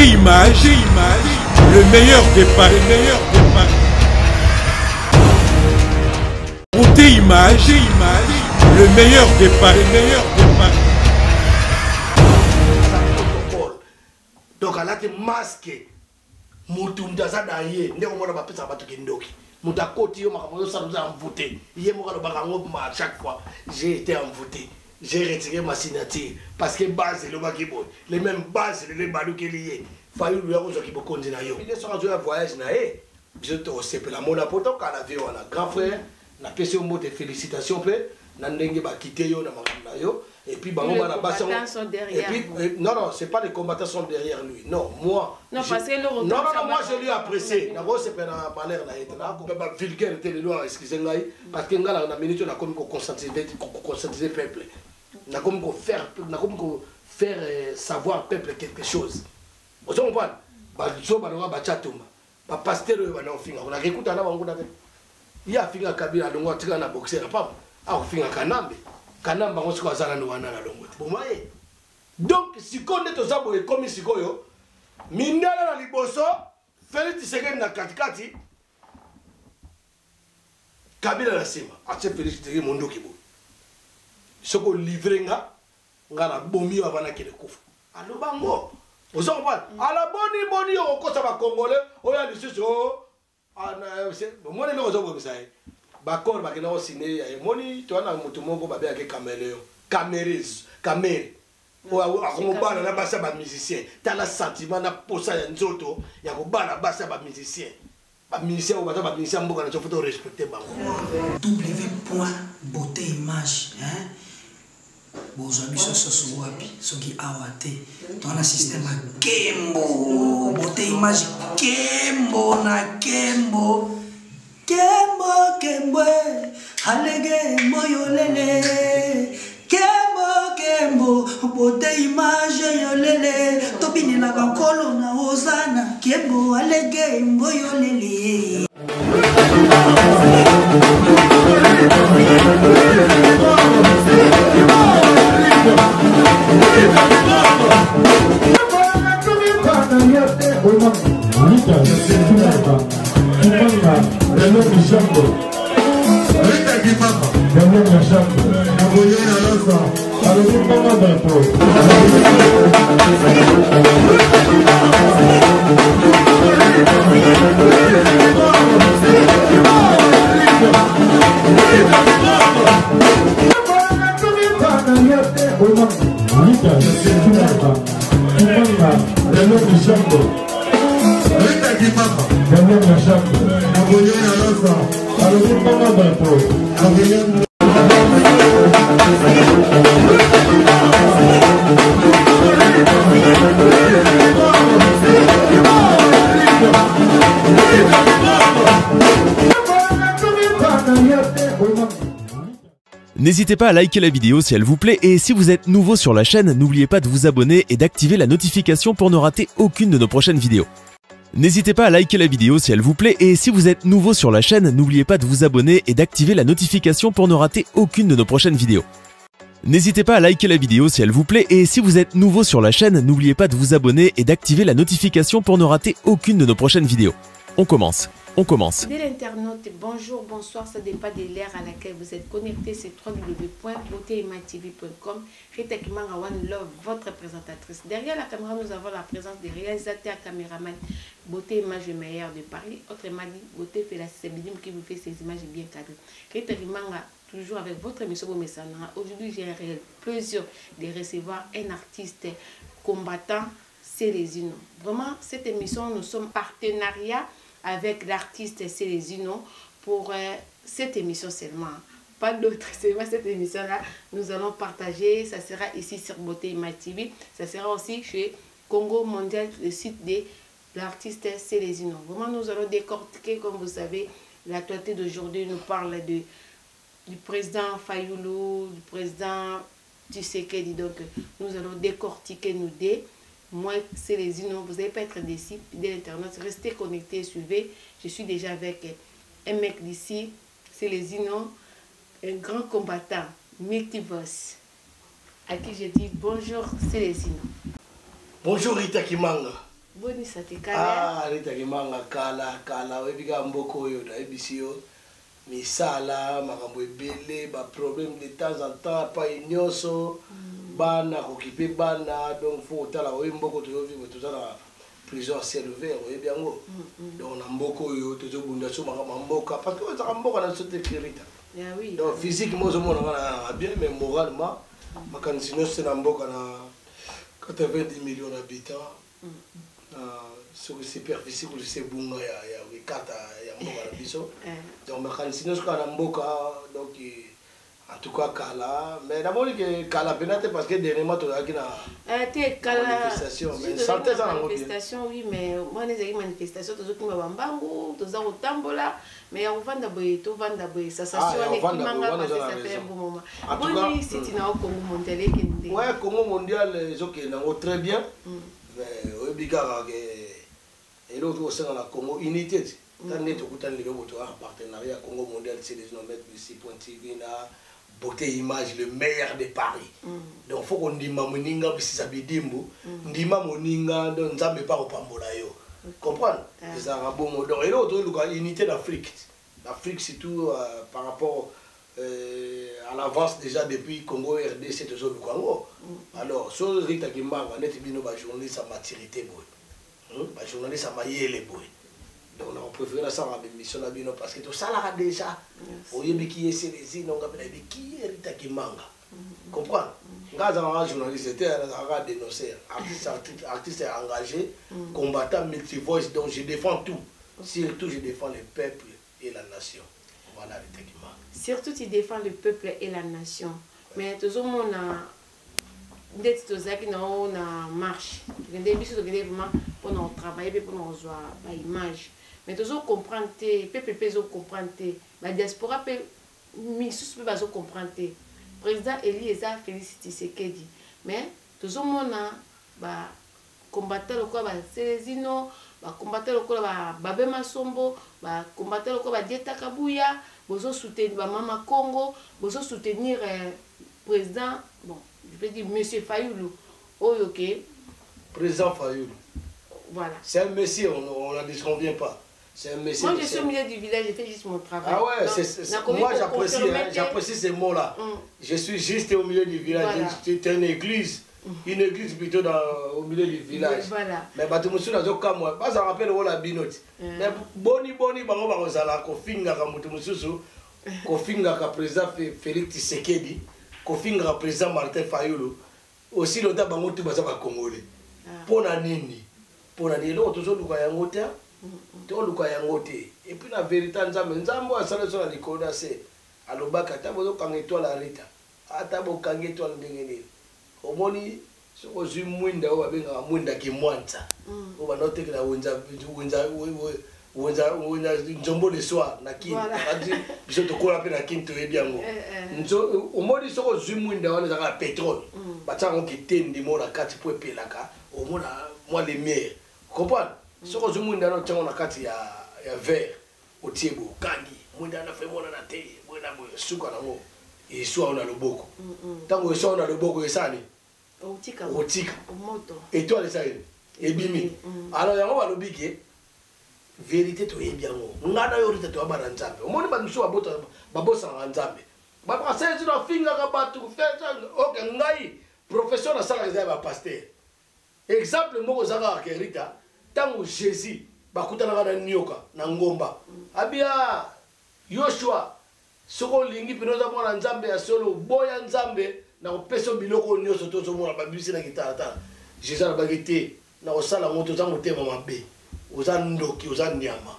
Beauté Image, le meilleur des paris, Beauté Image, le meilleur des paris, Donc elle a été masquée. Moutounda Zadaye, ne on va pas ça battre Kindoki. Moutakoti, on ça nous a envoûté. Hier, à chaque fois, j'ai été envoûté. J'ai retiré ma signature parce que base le Makibo, les mêmes bases, les balou qui lié. Fallu lui avoir qui beaucoup de naïo. Il est sur un voyage naïe. Je te sais la mona poto quand la vie on a grand frère, na pèse au mot de félicitations peu, n'andenge ba quitter yo na makamba yo. Et puis bah on va la base. Et puis non, c'est pas les combattants sont derrière lui. Non, moi. Non, parce que le non, moi je lui ai apprécié. D'abord c'est pas dans parler là et là. Vulgaire était les lois, excusez-moi, parce que ngala na minute on a comme conscientiser peuple. On a comme faire savoir peuple quelque chose. Vous comprenez? Bah zo ba no ba chatumba. Ba pasteur ba no finga. On a écouté na bango na. Il y a finga kabila dongo tika na boxer pas. Ah finga kanambe. Kanamba on se kwa zala no wana na longo. Bon moye. Donc si konde to zabo e komi sikoyo, mindala na liboso, Félix Tshisekedi na katikati. Kabila na sima. Ache Félix Tshisekedi mondo kibo. Soko livrenga ngana bomi wa bana kele kufa. Alo bango. Vous comprenez? À la boni au côté ba congolais, o ya lisusu ana moi le ozo bo bisai. Ba kor ba kena o signé ya moni to na mutu moko ba be ya caméléon. Caméré. O akomo bana na basa ba musicien. Tala sentiment na posa ya nzoto ya ko bana basa ba musicien. Ba musicien o ba musicien mboka na chofoto respecter bango. W.beautéimage, hein? Bozo biso soso wapi soki awate tona système Kembo Beauté Image Kembo na Kembo halege moyolele Kembo Beauté Image yolele tobini na kakolo na ozana Kembo halege moyolele. N'hésitez pas à liker la vidéo si elle vous plaît et si vous êtes nouveau sur la chaîne, n'oubliez pas de vous abonner et d'activer la notification pour ne rater aucune de nos prochaines vidéos. N'hésitez pas à liker la vidéo si elle vous plaît et si vous êtes nouveau sur la chaîne, n'oubliez pas de vous abonner et d'activer la notification pour ne rater aucune de nos prochaines vidéos. N'hésitez pas à liker la vidéo si elle vous plaît et si vous êtes nouveau sur la chaîne, n'oubliez pas de vous abonner et d'activer la notification pour ne rater aucune de nos prochaines vidéos. On commence. Dès l'internaute, bonjour, bonsoir, ça dépend de l'ère à laquelle vous êtes connecté, c'est www.beautéimatv.com. Rita Kimanga One Love, votre présentatrice. Derrière la caméra, nous avons la présence des réalisateurs, caméramans, Beauté Image meilleure de Paris. Autrement dit, Beauté fait la Sébidim qui vous fait ces images bien cadrées. Rita Kimanga, toujours avec votre émission Bomessana. Aujourd'hui, j'ai un réel plaisir de recevoir un artiste combattant, Célésino. Vraiment, cette émission, nous sommes partenariat avec l'artiste Célésino pour cette émission seulement. Pas d'autre, c'est cette émission-là. Nous allons partager, ça sera ici sur Beauté Image TV. Ça sera aussi chez Congo Mondial, le site de l'artiste Célésino. Vraiment, nous allons décortiquer, comme vous savez, l'actualité d'aujourd'hui nous parle du président Fayoulou, du président Tshisekedi. Donc, nous allons décortiquer nous deux. Moi, Célésino, vous n'allez pas être déçus de l'internet. Restez connectés, suivez. Je suis déjà avec un mec d'ici, Célésino, un grand combattant, multiverse, à qui je dis bonjour Célésino. Bonjour Rita Kimanga. Boni ça te kala. Ah, Rita Kimanga kala webika mboko yo na ebisio. Misala makambo ebele ba problème de temps en temps pas ignoso bana occupé bana donc faut tala o mboko to vivre tout ça la prison à ciel ouvert oui bien go donc na mboko yo to bunda so mboka parce que ça mboka na sote Rita oui donc physiquement je monte bien mais moralement makanisi c'est na mboka na 90 millions d'habitants sur la superficie où c'est bunga ya wikata ya mboka na biso donc makanisi nyonso kala mboka donc en tout cas kala mais d'abord que kala penate parce que dernièrement tu as qui na manifestation mais santé ça manifestation oui mais moi les manifestations toujours qui m'a bambango tous au tambola mais on vend d'abord tout vend d'abord ça s'assure qui manga parce que ça fait un bon moment bon si tu n'as au Congo mondial qui ouais Congo mondial ils ont très bien mais au bigara et l'autre aussi dans la Congo unité tant net au temps les autres partenariat Congo mondial c'est des noms mettre ici TV na beauté image le meilleur de Paris donc faut qu'on dit mamoninga parce ça bidimbo ndima moninga donc nzambe pas opambola yo comprendre c'est un bon mot donc et l'autre unité d'Afrique surtout par rapport à l'avance déjà depuis Congo RDC toujours du Congo alors sur Rita Kimanga net bino ba journaliste à maturité boy ba journaliste à mayele boy donc on préfère ça à l'émission la bino parce que tout ça là déjà oyebi qui est les non ngapela bi qui est Rita Kimanga comprendre ngaza un journaliste était à dénoncer artiste engagé combattant multi-voice donc je défends tout surtout je défends le peuple et la nation voilà Rita Kimanga surtout tu défends le peuple et la nation mais toujours mon d'être tous qui n'ont na marche des bisous de vraiment pour nous travailler pour nous voir la image mais toujours comprendre peuple peut comprendre la diaspora peut misus peut pas comprendre président Eli eza Félix Tshisekedi mais toujours mon ba combattre le quoi ba Célesino ba combattre le quoi ba Babé Masombo ba combattre le quoi ba Dieta Kabuya bozo soutenir ba Mama Congo bozo soutenir président bon je peux dire monsieur Fayoulou ok président Fayoulou voilà c'est un monsieur on n'en disconvient pas c'est un monsieur moi je suis au milieu du village j'ai fait juste mon travail ah ouais moi j'apprécie ces mots là je suis juste au milieu du village c'est une église plutôt au milieu du village voilà mais bato musu nazo kamwa pas ça rappelle la binote mais boni bango bazala ko finga ka mutu mususu ko finga ka président Félix Tshisekedi ko finga ka président Martin Fayoulou aussi lota bango tu baza ba congolais pona nini lo tozo luka yango te to luka yango te et puis la vérité nzambe asala so na likoda se alobaka ta bozo kanga étoile la Rita ata bo kanga étoile ndengene omoni soko zwi mwinda o babenga mwinda ki mwanza o ba note que la wenza njombo le soir na kinto adi biso to kola pe na kinto e biango nzo omoni soko zwi mwinda wana za pétrole batanga ki tendi mona kati po pelaka omona moi les meilleurs comprendre soko zwi mwinda no tanga na kati ya verre otiebo kangi mwinda na fe mona na te bona boyo suka na ngo iswa ona loboko tango iswa ona loboko esani otika moto étoile ça et bimi alors yango balobiki vérité to yebiango ngana yo rita to abana nzambe omoni ba mso babosa nzambe ba passer na finga ka batu feta ok ngai professeur na sala za ba pasteur exemple moko zaka ke Rita tango Jésus bakutana na nyoka na ngomba abia Yoshua soko lingi pinoza mwana nzambe ya solo boya nzambe na opeso biloko nyoso tozo mona babisi na kitata Jésus na bagité na osala moto za motema mabe oza ndoki oza nyama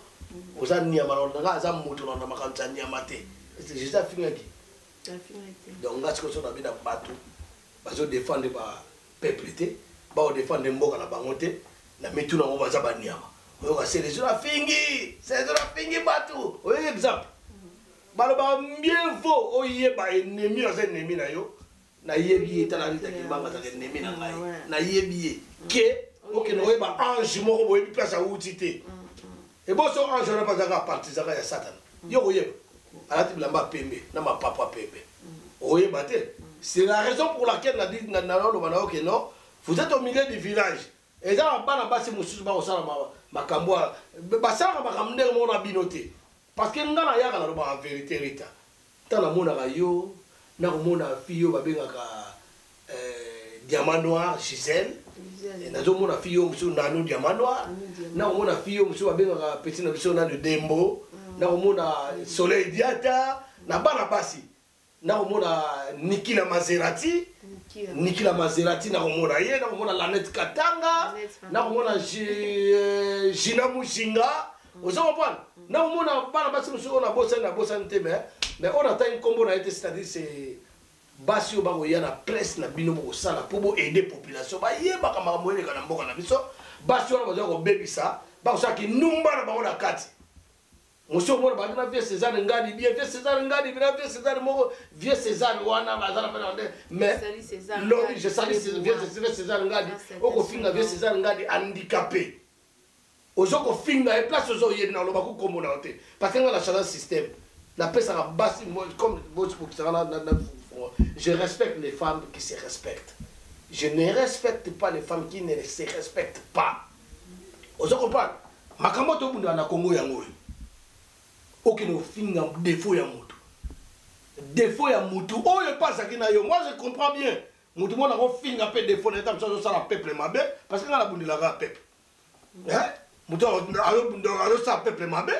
na nga za moto na makanza nyama te c'est Jésus afingaki donc ngati ko so na bina bato bazo défendre ba peuple te ba o défendre mboka na bango te na mitu na ngo baza ba nyama oyo ka c'est les fingi bato oyo exemple balo ba bien faux oye ba ennemi na ennemi na yo na yebi etala Rita Kimanga za ennemi na ngai na yebi ke ok no ba ange moko boyebi place awuti te et bon so ange na pas za partisan ya Satan yo oyeba alati bilamba pembe na mapapa pembe oyeba te c'est la raison pour laquelle na dit na lo bana ok non vous êtes au milieu du village Et ça, on basi mususu ba osala makambo basala makambo ndenge mona binote parce que ngana yaka na loba en vérité rita tana mona ka yo na ko mona fiyo babengaka diamant noir Gisèle na zo mona fiyo musu nanu diamant noir na ko mona fiyo musu babengaka petit na biso na de Dembo na ko mona Soleil Diata na bana basi na ko mona Nikila Maserati na komona ye na komona Lanette Katanga na komona Gina Mushinga ozo comprendre na komona bana basi musuko na bosa te mais on attend une combo na été c'est-à-dire c'est basi ba ko ya na presse na bino ko sala pour aider population ba ye ba kama moyele kana mboka na biso basi wana ba ko bebisa ba ko saki numba na ba ona kati Monsieur Moro Bagna Vieux César Ngadi, bien Vieux César Ngadi, bien Vieux César Moro, Vieux César Wana Bazara mais je salue Vieux César Ngadi, au finga Vieux César Ngadi handicapé. Aux gens qui finga et place aux oreilles dans le bakou comme on a été. Parce que la chance système, la paix ça va basse comme je respecte les femmes qui se respectent. Je ne respecte pas les femmes qui ne se respectent pas. Aux gens comprennent. Makamoto Bunda na Congo yango. Aucun finga défaut ya mutu. Défaut ya mutu. Oh, je passe à Kinayo. Moi, je comprends bien. Mutu, moi, on finga peu défaut. On est comme ça, la peuple mabe. Parce que là, on a la peuple. Hein? Mutu, on a ça peuple mabe.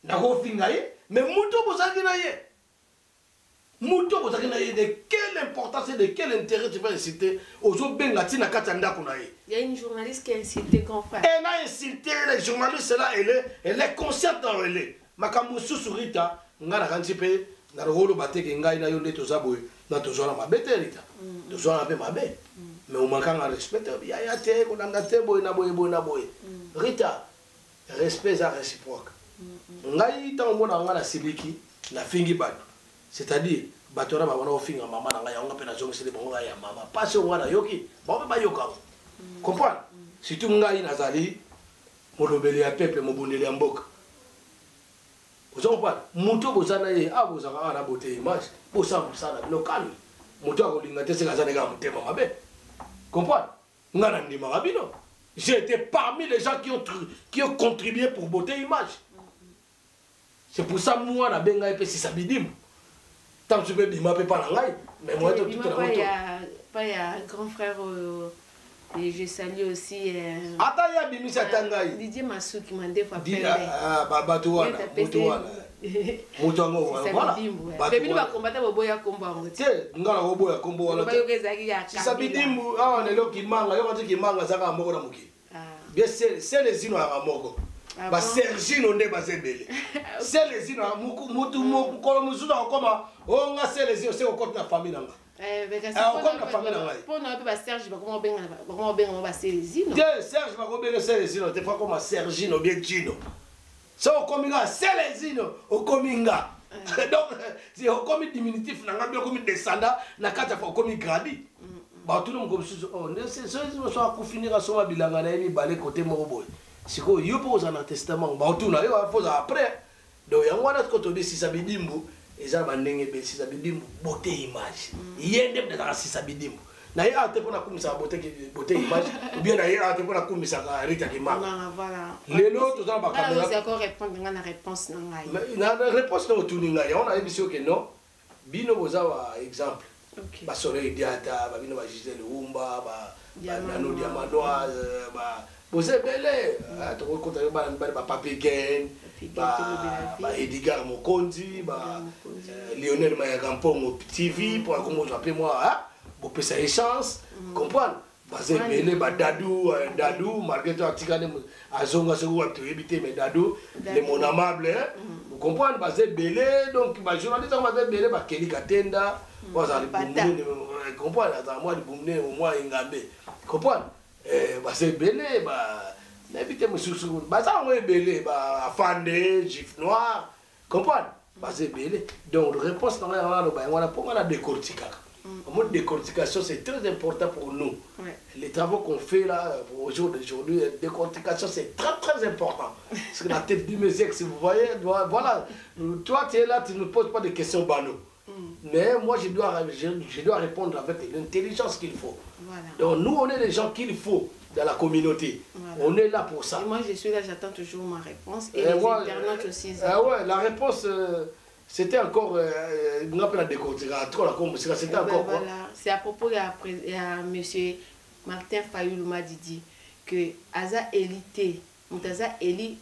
On finga ye. Mais mutu, vous avez Kinaye. Mutu, vous avez Kinaye. De quelle importance et de quel intérêt tu vas inciter aux autres bengatina katanda kunaye. Il y a une journaliste qui a incité grand frère. Elle a incité les journalistes là. Elle est consciente dans elle. Makambo susurita ngana kanzipe na rolo bateke ngai na yonde tozaboy na tozona mabete rita tozona pe mabe mais on manque respect ya te ko nanga te boy na boy rita respect za réciproque ngai ta mona ngana sibiki na fingi batu c'est-à-dire batora ba wana ofinga mama na ngai ya ngape na zongo sele bongo ya mama pas on wana yoki ba yoka comprendre surtout ngai nazali molobeli ya peuple mobondeli ya mboka. Vous comprenez? Muto bozana ye a bozaka ana beauté image bosa musana no calme muto akolinga te seka zana ga mutema mabe comprendre ngana ndima rabino j'ai été parmi les gens qui ont contribué pour beauté image c'est pour ça moi na benga pe si sabidim tant je peux bima pe pas ngai mais moi tout pas ya grand frère et je salue aussi ata ya bimisa tangai Didier Massou qui m'a des fois fait bato wana muto ngo voilà bébé va combattre boboya combat te ngala boboya combo wala si sabidimbu awa lelo kimanga yo kati kimanga zaka moko na muki bien c'est les zino ya moko ba Sergino nde bazebele c'est les zino mutu mukolo muzuda koma onga c'est les zino c'est au côté de la famille nanga pour nous, Serge, comment on va se les îles. Serge va combien c'est les îles, des fois comme Sergino bien Gino. C'est au cominga, c'est les îles au cominga. Donc, c'est au comi diminutif, n'a pas comme descendant, n'a qu'à faire comme gradi. Bah tout le monde comme ça, oh, c'est ça, ils sont à finir à son bilanga na mi balé côté moroboy. C'est quoi, il pose un testament, bah tout là, il va faire après. Donc il y a un autre côté si ça bidimbu. Et ça va n'engager si ça bidimbu beauté image. Il y a des gens qui si ça bidimbu. Na ya te pona kumisa beauté image ou bien na ya te pona kumisa Rita Kimanga. Non voilà. Lelo to za ba caméra. Vous encore répondre na réponse na ngai. Na réponse na tuni ngai. On a émission que non. Bino boza wa exemple. OK. Ba Soleil Diata, ba bino ba Gisèle Umba, ba Nano Diamandoise, ba boze belé. To ko konta ba Papi Gen. Ba Edgar Mokonzi, ba Lionel Mayagampongo TV pour comment j'appelle moi hein pour que ça ait chance comprendre basé belé ba Dadou Marguerite Atikane azonga sego tu éviter mais Dadou les mon amable vous comprenez basé belé donc ba journaliste on basé belé ba Kelly Katenda bazali bumune comprendre attends moi bumune au moins Ngambe comprendre basé belé ba n'habitez mususu baza on belé ba afande gif noir comprendre basé belé donc réponse dans on a pour la décortiquer. En mode décortication, c'est très important pour nous. Ouais. Les travaux qu'on fait là, au jour d'aujourd'hui, décortication, c'est très important. Parce que la tête du musique, si vous voyez, voilà, toi tu es là, tu ne me poses pas de questions banales. Mais moi, je dois répondre avec l'intelligence qu'il faut. Voilà. Donc nous, on est les gens qu'il faut. dans la communauté. Voilà. On est là pour ça. Et moi, je suis là, j'attends toujours ma réponse. Et les internautes aussi. Ouais, la réponse, c'était encore... on appelle la décortiquer. C'était encore quoi? Voilà. C'est à propos de M. Martin Fayulu Didi que Aza élité, Aza éli.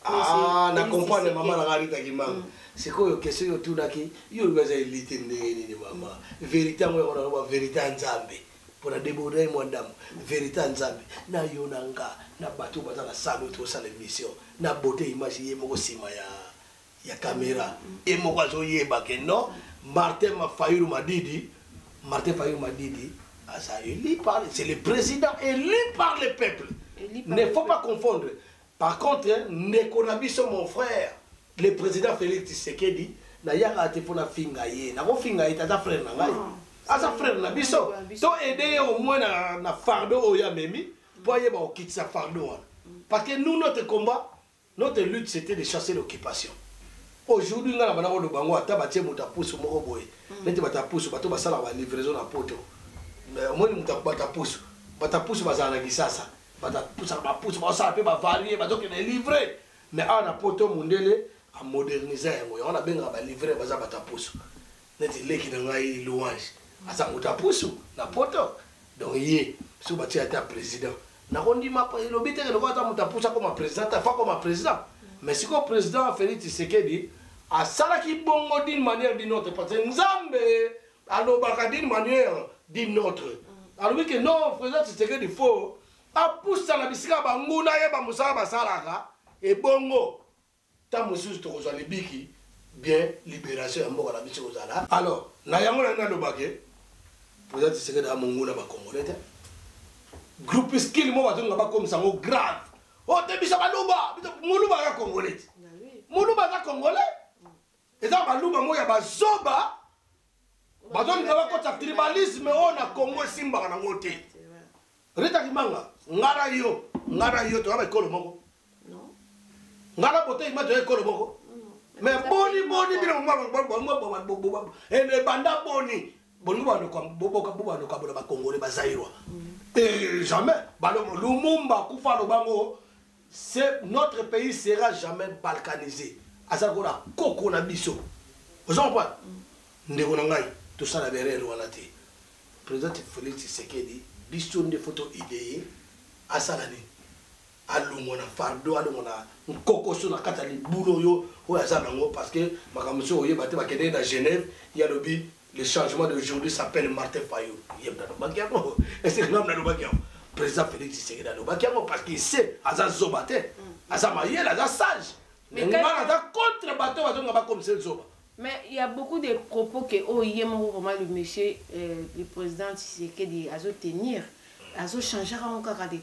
Ah, na comprendre maman la garita qui manque. C'est quoi la question tout là qui yo Aza élité ni maman. Vérité moi on a vérité nzambe. Pour la déborder moi dame. Vérité nzambe. Na yo nanga na bato baza na salle to sa l'émission. Na beauté image yé moko sima ya caméra. Et moko zo yeba ke non Martin Fayulu Didi. Martin Fayulu Didi. C'est le président élu par le peuple. Il ne faut pas confondre. Par contre, Nekonabiso, mon frère, le président Félix Tshisekedi, n'a pas été fait fingaye. N'a pas fingaye, t'as frère n'a pas. Asa frère Nabiso. Toi aider au moins na fardeau au Yamemi pour y avoir quitter sa fardeau. Parce que nous notre combat, notre lutte c'était de chasser l'occupation. Aujourd'hui, nous avons le bango atabatie mutapusu moko boy. Nete batapusu bato basala ba livraison na poto. Mais au moins nous batapusu bazana gisasa. Batapusu bapusu basala pe ba varier bato qui est livré. Mais on a poto mundele a moderniser on a benga ba livrer baza batapusu. Nete leki na ngai louange. Asa mutapusu na poto. Donc yé sous bati ata président. Na kondi ma le bité que le ata mutapusu comme président, ta fa comme président. Mais si le président Félix Tshisekedi a salaki bongo d'une manière d'une autre parce que Nzambe a d'une manière d'une autre. Alors oui que non, le président Tshisekedi faut a pousse la bisika banguna yeba musala basalaka et bongo ta mususu to kozwa libiki bien libération ya mboka na biso kozala. Alors na yango na lobake président Tshisekedi a monguna ba congolais te. Groupe skill mo batonga ba comme sango grave. Oh, tu es Malouba, Moulouba est congolais. Moulouba est congolais. Et ça, Malouba, moi, il y a Zoba. Bazon, il y a un tribalisme, on a Congo Simba na ngote. Rita Kimanga, Ngara yo, tu as école mongo. Non. Ngara bote, il m'a donné école mongo. Mais boni, et les bandas boni. Bonouba no kabula ba congolais ba zaïrois. Et jamais, Lumumba, Koufa Lobango. Notre pays sera jamais balkanisé. Azakora koko na biso. Vous comprenez? Ndeko na ngai tout ça la berere wana te. Président Félix Tshisekedi biso nde photo idée asalani. Alungo na fardo alungo na koko so na katali bulo yo o azalango parce que makamso oye bate ba kende na Genève, il y a le changement d'aujourd'hui s'appelle Martin Fayulu. Yebda no bakiamo. Et c'est l'homme na no bakiamo. Président Félix Tshisekedi na no bakiamo parce qu'il sait aza zobate. Aza mayel, aza sage. Mais aza contre bateau bateau ngaba comme c'est zoba. Mais il y a beaucoup de propos que vraiment le monsieur le président Tshisekedi a tenir, a changer en cas de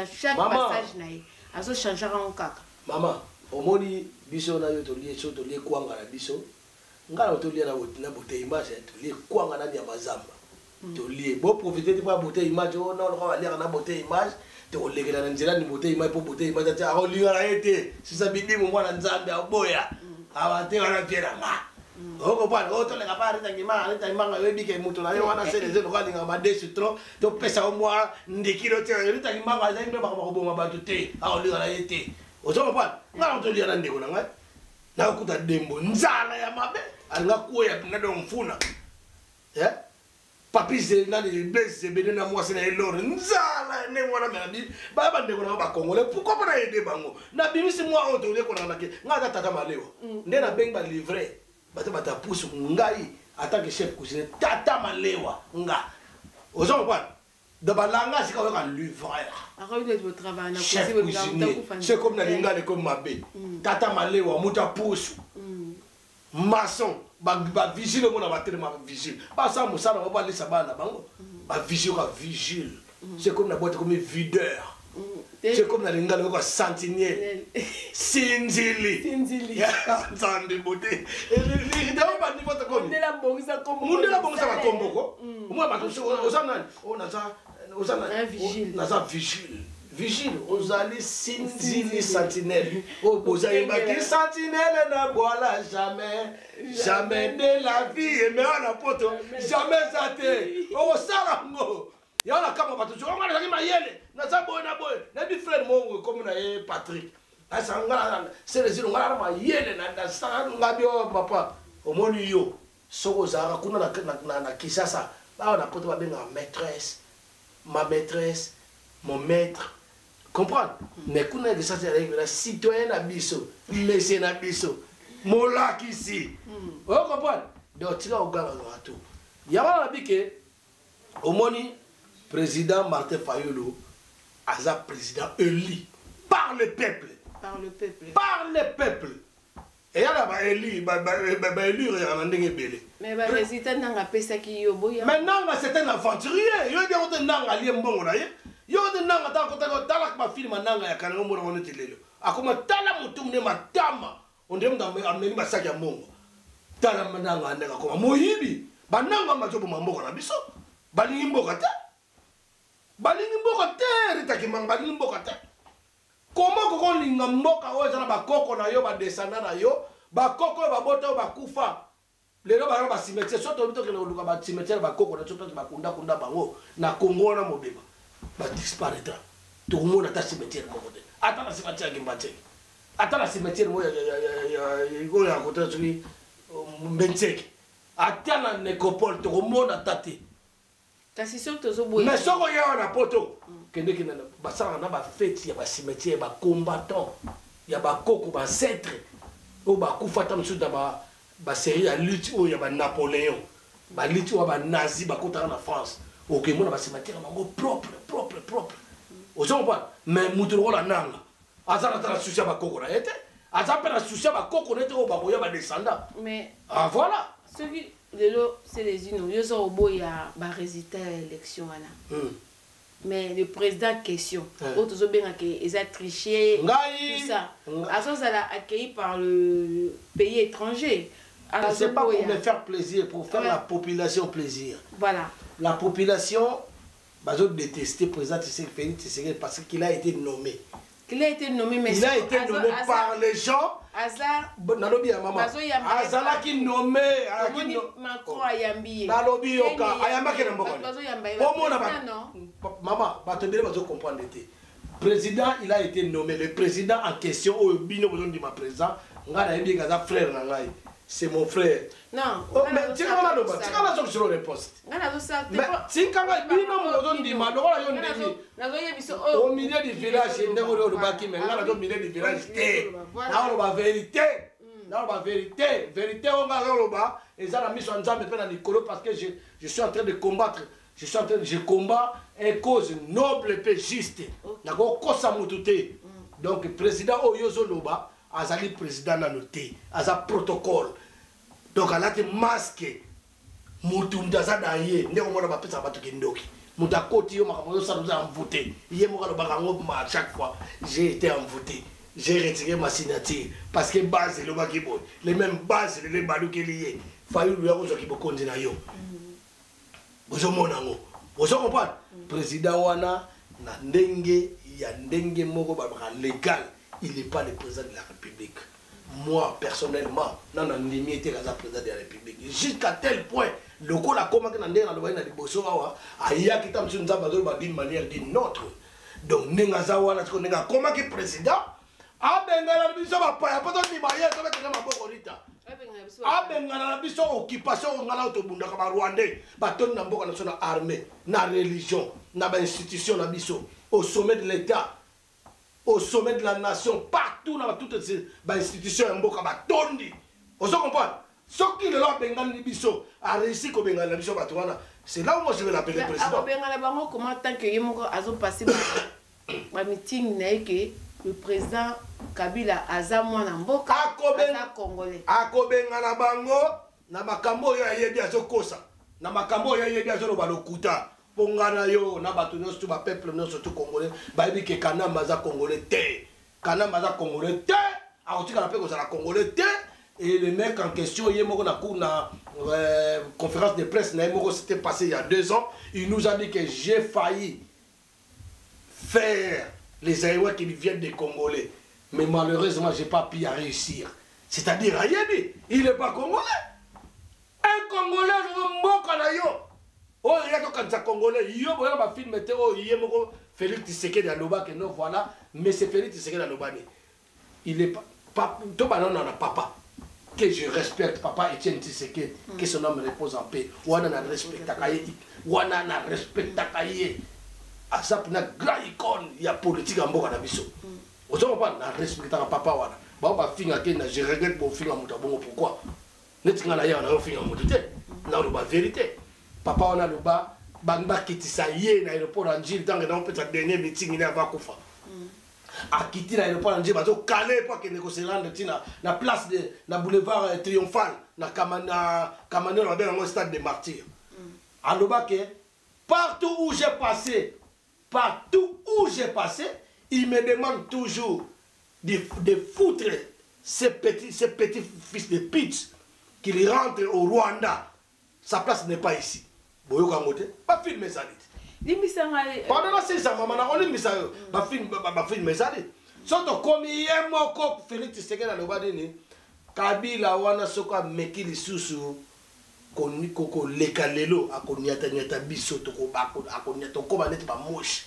chaque passage naï, a changer en cas. Maman, au moni biso na yo to lié kwanga na biso. Ngala to lié na beauté image to lié kwanga na nyamazamba. To lié bo profiter de pas beauté image on va lire na beauté image. To legela na nzela ni beauté image pour beauté image ta a lire na été. Si ça bidi mo mwana nzambe aboya. Awate wana fiera ma. Oko pa oto le kapari tangima aleta imanga webi ke mutu na yo wana sele zelo kwa linga ba desitro to pesa omwa ndikiro te aleta imanga za imbe ba ko bonga ba te a lire na été. Ozo pa ngala to lire na ndeko na ngai. Na ukuta dembo nzala ya mabe anga kuya na do mfuna. Papi c'est na les blesses bede na moi c'est na elor nzala ne mwana merabi ba ndeko na ba congolais pourquoi pas aider bango na bimisi moi on to le ko na ke ngata tata malewa nde na beng ba livrer bata pousse ngai attaque chef cuisinier tata malewa nga ozo pas de balanga c'est comme un livrer chef cuisinier c'est comme na linga comme mabe tata malewa muta pousse maçon ba vigile mona ba tellement vigile ba ça musala ba lisa bana bango ba vigile ka vigile c'est comme na boîte comme videur c'est comme na linga ko sentinelle sinzili nzambe bote dawo ba niveau to comme ndela bongisa ba kombo ko moi ba to osana osana vigile vigile, aux allées sinzili sentinelle. Au Bozaïba qui sentinelle ne boira jamais, jamais de la vie. Mais on a poto, jamais athée. Au Sarango, ya na kama bato so ngala ki mayele na za boy na bi frère mongo comme na Patrick asa ngala c'est les ngala mayele na sa ngabi o papa omoni yo soko zara kuna na Kisasa ba na poto ba benga maîtresse ma maîtresse mon maître comprendre mais kuna que ça c'est la citoyen na biso monsieur na biso molaki ici o comprendre donc tu vas au gala tout ya ba bike omoni président Martin Fayulu aza président élu par le peuple. Par le peuple. Par le peuple. Et il y a élu, élu, mais le résultat n'a pas ça qui est. Maintenant, c'est un aventurier. Il y a des gens qui ont été bon. Il y a des gens qui ont été bon. Il y a des gens qui ont été bon. Akoma tala mutum ne matama onde mda ameni masaki ya mongo tala mananga andeka koma moyibi bananga majobo mamboka na biso balingi mboka te ritaki mang balingi mboka te comment ko linga mboka oyo na bakoko na yo ba descendant na yo bakoko babota bakufa lelo ba ba cimetière soto bito kele luka ba cimetière bakoko na soto bakunda kunda bango na Congo na mobeba ba disparaîtra to mona ta cimetière moko te ata na cimetière gimbate ata na cimetière mo ya kota tsui mbenseki ata na nécropole to mona tate kasi soto zo boye mais soko ya na poto kende kina basala na ba fête ya ba cimetière ba combattant ya ba koko ba ancêtre o ba kufa ta msuda ba série ya lutte o ya ba Napoléon ba lutte o ba nazi ba kota na France o ke mona ba cimetière bango propre ozo pas mais mutu la nanga azala ta souci ba koko na ete azapa na souci ba koko na ete o ba boya ba descendant mais ah voilà ce qui c'est les unes yo zo boya ba résultat élection wana mais le président question autres ont bien que ils a triché tout ça alors ça l'a accueilli par le pays étranger. C'est pas pour me faire plaisir, pour faire la population plaisir. Voilà. La population va détester le président Tshisekedi parce qu'il a été nommé. Il a été nommé, mais il a été nommé par les gens. Azar. Nalobi ya mama. Azala qui nommé. Macron ayambi. Nalobi yoka. Ayamba ke namboka. Maman, batondele bazo comprendre te. Président, il a été nommé. Le président en question, au bino besoin de ma président. Ngana yebi gaza frère na ngai. C'est mon frère. Non. Mais tu vas là tu vas là sur le poste. Mais si quand bino besoin de ma lokola yo ndemi. Au milieu du village, ndeko lo baki mais ngana au milieu du village té. Na lo ba vérité. Na ba vérité, vérité on va lo ba et ça la mise en jambe pe na Nicolo parce que je suis en train de combattre. Je combats une cause noble et juste. Nako kosa mututé. Donc président Oyozo Loba azali président na noté, aza protocole. Donc ala te masque mutu ndaza daye ndeko mona ba pesa batu kindoki. Muta koti yo makambo yo saluza envoûté. Yé mo kalo bakango à chaque fois j'ai été envoûté. J'ai retiré ma signature parce que base le baki boy. Les mêmes bases les baluki lié. Fayu lu yako zoki bokonzi na yo. Bozo mona ngo. Bozo comprendre. Président wana na ndenge moko ba légal. Il n'est pas le président de la République. Moi, personnellement, non, non, il était le président de la République. Jusqu'à tel point, le coup la commande dans le bosso, aya qui t'a mis d'une manière d'une autre. Donc, Nengazawa, comment qui président? Ah, Bengala, biso va pas, pas de manière, ça va être ma bocorita. Ah, Bengala, biso occupation, on a l'autobunda comme Rwandais, bâton n'a pas national armée, na religion, na institution, na biso, au sommet de l'État. Au sommet de la nation, partout dans toutes ces institutions, il y a un tondi. Vous comprenez? Ce qui est là, Bengal Bisso a réussi comme Bengal Bisso Batouana. C'est là où moi je vais l'appeler président. Comment tant que Yemoko a passé ma meeting, le président Kabila a zamouan en boca, congolais. A Kobengana Bango, Namakambo ya yebi azokosa. Namakambo ya yebi azolokuta. Pongana yo na batu nyonso tu ba peuple nyonso tu congolais ba yebi ke Kanamba za congolais te Kanamba za congolais te aotika na pe ko za congolais te et le mec en question yé moko na cour na conférence de presse na moko c'était passé il y a 2 ans il nous a dit que j'ai failli faire les Aïwa qui viennent des Congolais mais malheureusement j'ai pas pu y réussir c'est-à-dire Ayebi il est pas congolais un congolais mboka na yo Oh, il y a des Congolais, il y a un film, il y a Félix Tshisekedi à Loba, que non, voilà, mais c'est Félix Tshisekedi à Loba. Il est pas. Tout le monde a papa. Que je respecte, papa Etienne Tshisekedi, que son âme repose en paix. Ouana na respecte Kaye. Ouana na respecte Kaye. À ça, il y a une grande icône, il y a politique en Boka Nabiso. Vous savez pas, na respecte papa Ouana. Bah, ma fille, je regrette mon fille en Moutabongo. Pourquoi? N'est-ce pas, on a un fille en Moutabongo. On a la vérité. Papa on a le bas, bangba kitisa yé na aéroport Angil tant que dans peut-être dernier meeting il est à Vakufa. A quitté l'aéroport Angil bazo calé pas que négocier rendre tina na place de na boulevard Triomphal na Kamana on a un stade des martyrs. À Lobake, partout où j'ai passé, il me demande toujours de foutre ces petits fils de pitch qu'il rentre au Rwanda. Sa place n'est pas ici. Pas filmer ça. Pendant la saison, on lit ça. Pas filmer ça. Surtout comme il y a un Félix Tshisekedi à l'Obadini, Kabila wana soka mekili susu koko lekalelo akonyata nyata biso toko bako akonyata ko banete ba moche.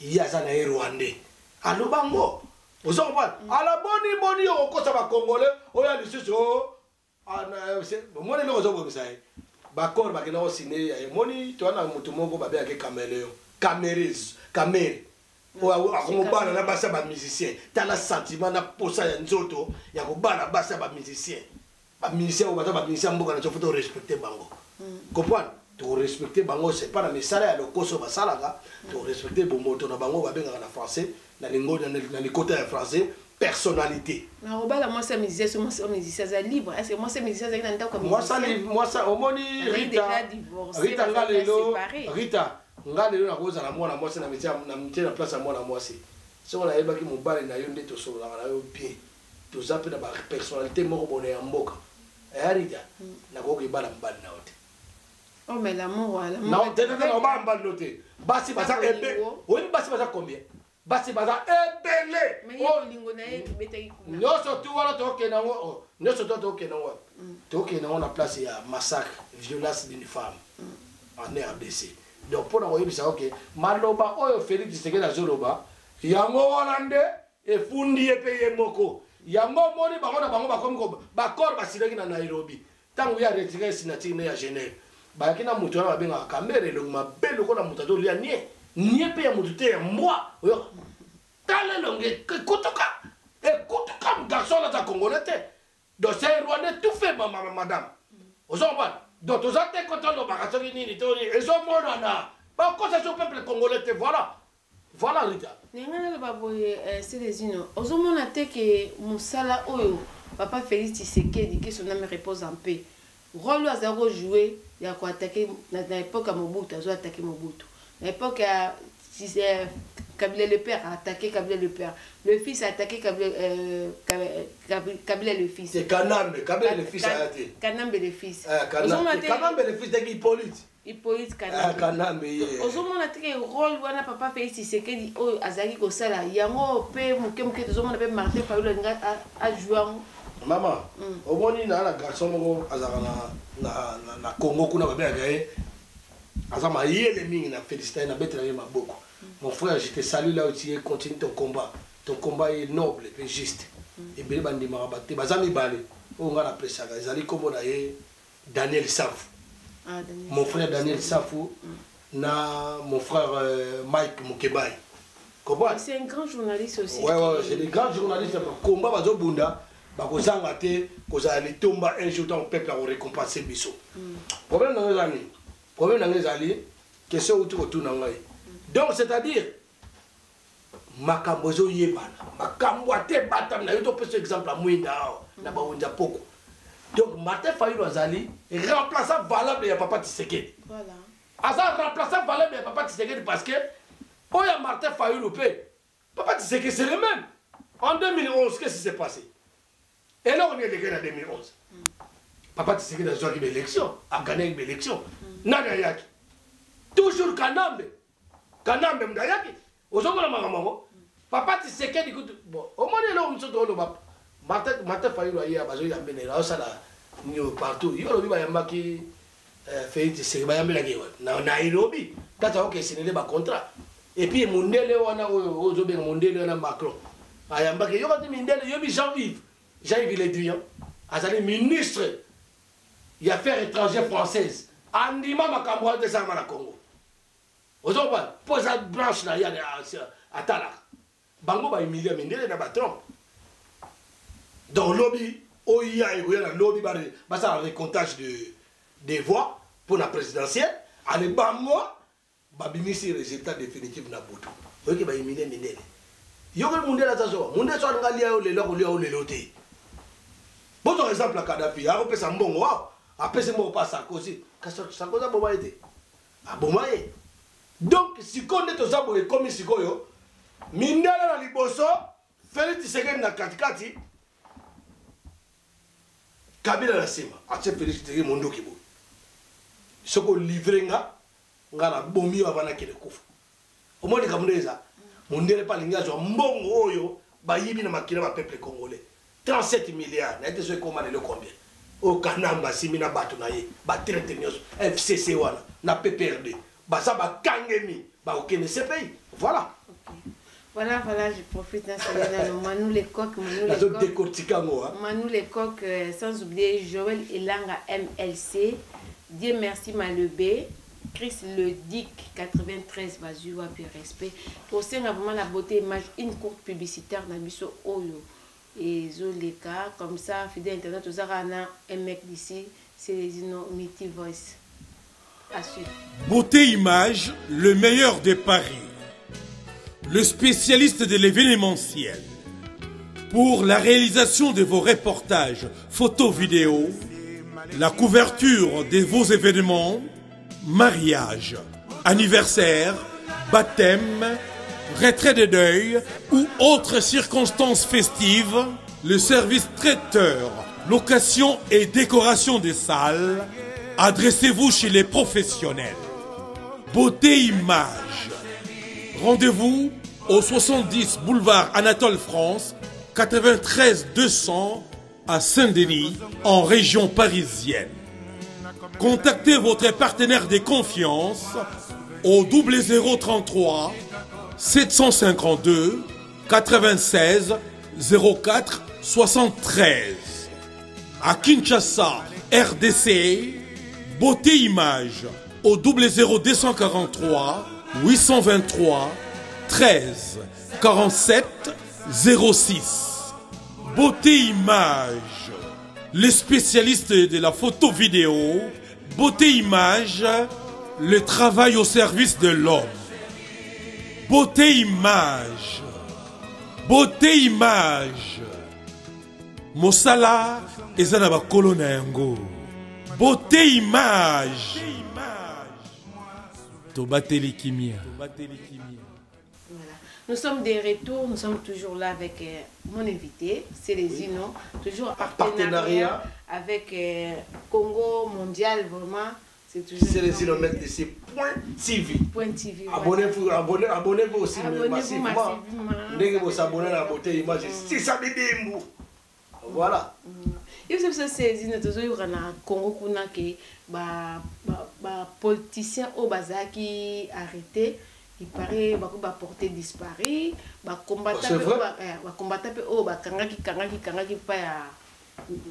Il y a ça na Rwandais. Allo bango. Vous en parlez. À la boni on ko ça ba congolais, o ya lisusu ana moi les gens comme ça. Bakor bakena o signé moni to na mutu moko babe yake caméléon caméré o akomobana na basa ba musicien tala sentiment na posa ya nzoto ya kobana basa ba musicien o ba musicien mboka na faut respecter bango comprendre to respecter bango c'est pas na misala ya lokoso basalaka to respecter bomoto na bango babenga na français na lingo na likota ya français personnalité. Mais moi c'est musicien libre. Est-ce que moi c'est musicien comme moi ça au moni Rita ngalelo Rita ngalelo na koza na mwana mwasi na metia na place ya mwana mwasi. Si on a ébaki mobali na yo nde to solo na yo bien. To zape na ba personnalité moko boné ya mboka. Rita na ko ke bala mbali na ote. Oh mais l'amour non, t'es dans le mbali noté. Basi basa ebe. Oui, basi basa combien? Basi baza ebele. Mais il lingo na betaki kuna. No surtout wala toke na ngo. No surtout toke na ngo. Toke na na place ya massacre, violence d'une femme en RDC. Donc pour na yebisa OK, maloba oyo Félix Tshisekedi azoloba, yango walande e fundi epeye moko. Yango moni bango na bango bakomi ko bakor basilaki na Nairobi. Tangu ya retiré signature ya Genève. Bakina mutu na babenga kamere lo mabelo ko na mutato lia nie. N'y a pas de moi. T'as longue kutuka. Et kutuka garçon là ta congolais. Donc c'est Rwandais tout fait madame. Aux hommes. Donc aux attaques quand on va rassembler ni toni. Et zo monana. Bah quand ça se peuple congolais voilà. Voilà Rita. N'engana ba boye c'est les unes. Aux hommes on a été que Moussala oyo papa Félix Tshisekedi que son âme repose en paix. Rôle à zéro joué, il y a quoi attaquer dans l'époque à Mobutu, à attaquer Mobutu. À l'époque, Kabila le père a attaqué Kabila le père. Le fils a attaqué Kabila le fils. C'est Kanambe, Kabila le fils a été. Kanambe le fils. Kanambe le fils de Hippolyte. Hippolyte Kanambe. Kanambe. Ozomona a été rôle wana papa Félix Tshisekedi o azaki ko sala yango pe muke tozomona pe Martin Fayulu a joué. Maman, au moins il y a un garçon na Congo kuna babé agaye. Azama yele mingi na féliciter na betre na beaucoup. Mon frère, je te salue là où tu es, continue ton combat. Ton combat est noble et juste. Et bien bandi marabate bazami balé. On va l'appeler ça. Ezali comme on a Daniel Safou. Mon frère Daniel Safou na mon frère Mike Mukebai. C'est un grand journaliste aussi. Ouais, c'est des grands journalistes. Combat bazo bunda. Bakozanga te koza li tomba un jour dans le peuple à récompenser biso. Problème dans les amis. Problème dans les alliés, question autour de ngai. Donc c'est-à-dire makambozo yebana, makamboate batam na yoto pese exemple à Mwinda na baonja poko. Donc Martin Fayulu azali remplaçant valable ya papa Tshisekedi. Voilà. Asa remplaçant valable ya papa Tshisekedi parce que oya Martin Fayulu pe papa Tshisekedi c'est le même. En 2011 qu'est-ce qui s'est passé? Et là on est en 2011. Papa Tshisekedi a joué l'élection, a gagné l'élection. Nana yaki. Toujours Kanambe. Kanambe mdayaki. Ozomona mamango. Papa Tshisekedi écoute bon, au moins là on se trouve là. Martin Fayulu ya bazo ya benela ça là partout. Yo lobi ba yambaki Félix Tshisekedi bayambelaki na Nairobi tata oke signer ba contrat et puis mondele wana ozo benga mondele wana Macron ayambaki yo kati mindele yo bi Jean-Yves Le Drian azali ministre il affaires étrangères françaises andima makambo de ça na Congo ozo ba posa branche na ya atala bango ba humilier mindele na ba Trump donc lobby oya et na lobby ba ça le comptage des voix pour la présidentielle allez bango ba bimisi résultat définitif na boto oki ba humilier mindele yo ko mundela tazo mundela so ngalia yo lelo ko lelo lelote. Bon exemple à Kadhafi, a repris un bon roi, après c'est mon pas Sarkozy, Sarkozy a bon été. A bon été. Donc, si on est aux abonnés comme ici, Mindala na liboso, Félix Tshisekedi na katikati, Kabila na sima, ache Félix Tshisekedi mondo kibo. Soko livré nga na bomi avana kele kufa. Omoni kamundeza, mondele pa linga zo mbongo oyo ba yibi na makina ba peuple congolais. 37 milliards, n'a été ce qu'on le combien? Au Kanamba, Simina Batunaye, Batretenios, FCC, na PPRD, Basa Kangemi, aucun de ces pays. Voilà. Voilà, je profite d'un salut Manou les coques, Manou les coques, sans oublier Joël Elanga MLC, Dieu merci Malebé, Chris le Dick 93 Bazua puis respect. Pour ça, on a vraiment la beauté image, une courte publicitaire dans Bisso Oyo. Et Zoleka, comme ça, fidèle internet, aux Arana, un mec d'ici, c'est les Innomiti Voice. À suivre. Beauté Image, le meilleur des paris. Le spécialiste de l'événementiel. Pour la réalisation de vos reportages, photos, vidéos, la couverture de vos événements, mariage, anniversaire, baptême, retrait de deuil ou autres circonstances festives, le service traiteur, location et décoration des salles, adressez-vous chez les professionnels. Beauté Image. Rendez-vous au 70 boulevard Anatole France, 93 200 à Saint-Denis, en région parisienne. Contactez votre partenaire de confiance au 0033 752 96 04 73. À Kinshasa, RDC, Beauté Image au 00243 823 13 47 06. Beauté Image, les spécialistes de la photo vidéo. Beauté Image, le travail au service de l'homme. Beauté Image. Beauté Image. Mosala ezana ba kolona yango. Beauté Image. Tobateli kimia. Nous sommes de retour, nous sommes toujours là avec mon invité, Célésino, toujours en partenariat avec Congo Mondial, vraiment. Célésino, mec de ces .tv. .tv. Abonnez-vous aussi massivement. Dès que vous abonnez à la Beauté Image, c'est ça des mots. Voilà. Et vous savez, Célésino, toujours au Congo, qui politicien au bazar qui arrêté. Il paraît que va porter disparu, va combattre oh va kangaki pa